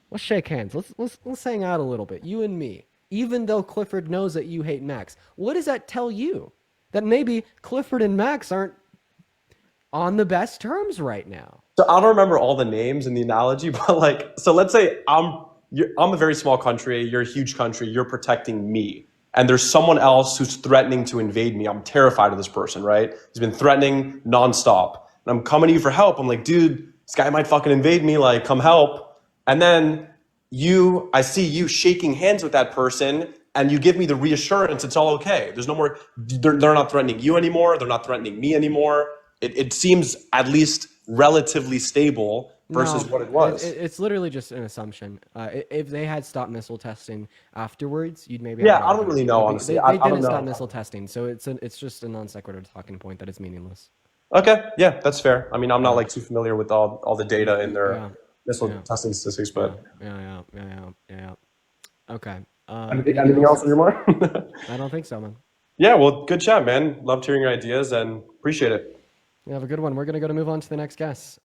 let's shake hands. Let's hang out a little bit, you and me. Even though Clifford knows that you hate Max. What does that tell you? That maybe Clifford and Max aren't on the best terms right now. So I don't remember all the names in the analogy, but so let's say I'm a very small country, you're a huge country, you're protecting me. And there's someone else who's threatening to invade me. I'm terrified of this person, right? He's been threatening nonstop. And I'm coming to you for help. I'm like, dude, this guy might fucking invade me, like, come help. And then I see you shaking hands with that person and you give me the reassurance it's all okay. There's no more, they're not threatening you anymore. They're not threatening me anymore. It seems at least relatively stable versus what it was. It's literally just an assumption. If they had stopped missile testing afterwards, you'd maybe. Yeah, have an I don't really argument. know, They- honestly. They, I didn't don't know. stop missile testing, so it's just a non sequitur talking point that is meaningless. Okay, yeah, that's fair. I mean, I'm not too familiar with all the data in their Yeah. missile Yeah. testing statistics, but Yeah. Okay. anything else on your mind? I don't think so, man. Yeah, well, good chat, man. Loved hearing your ideas and appreciate it. You have a good one. We're gonna move on to the next guest.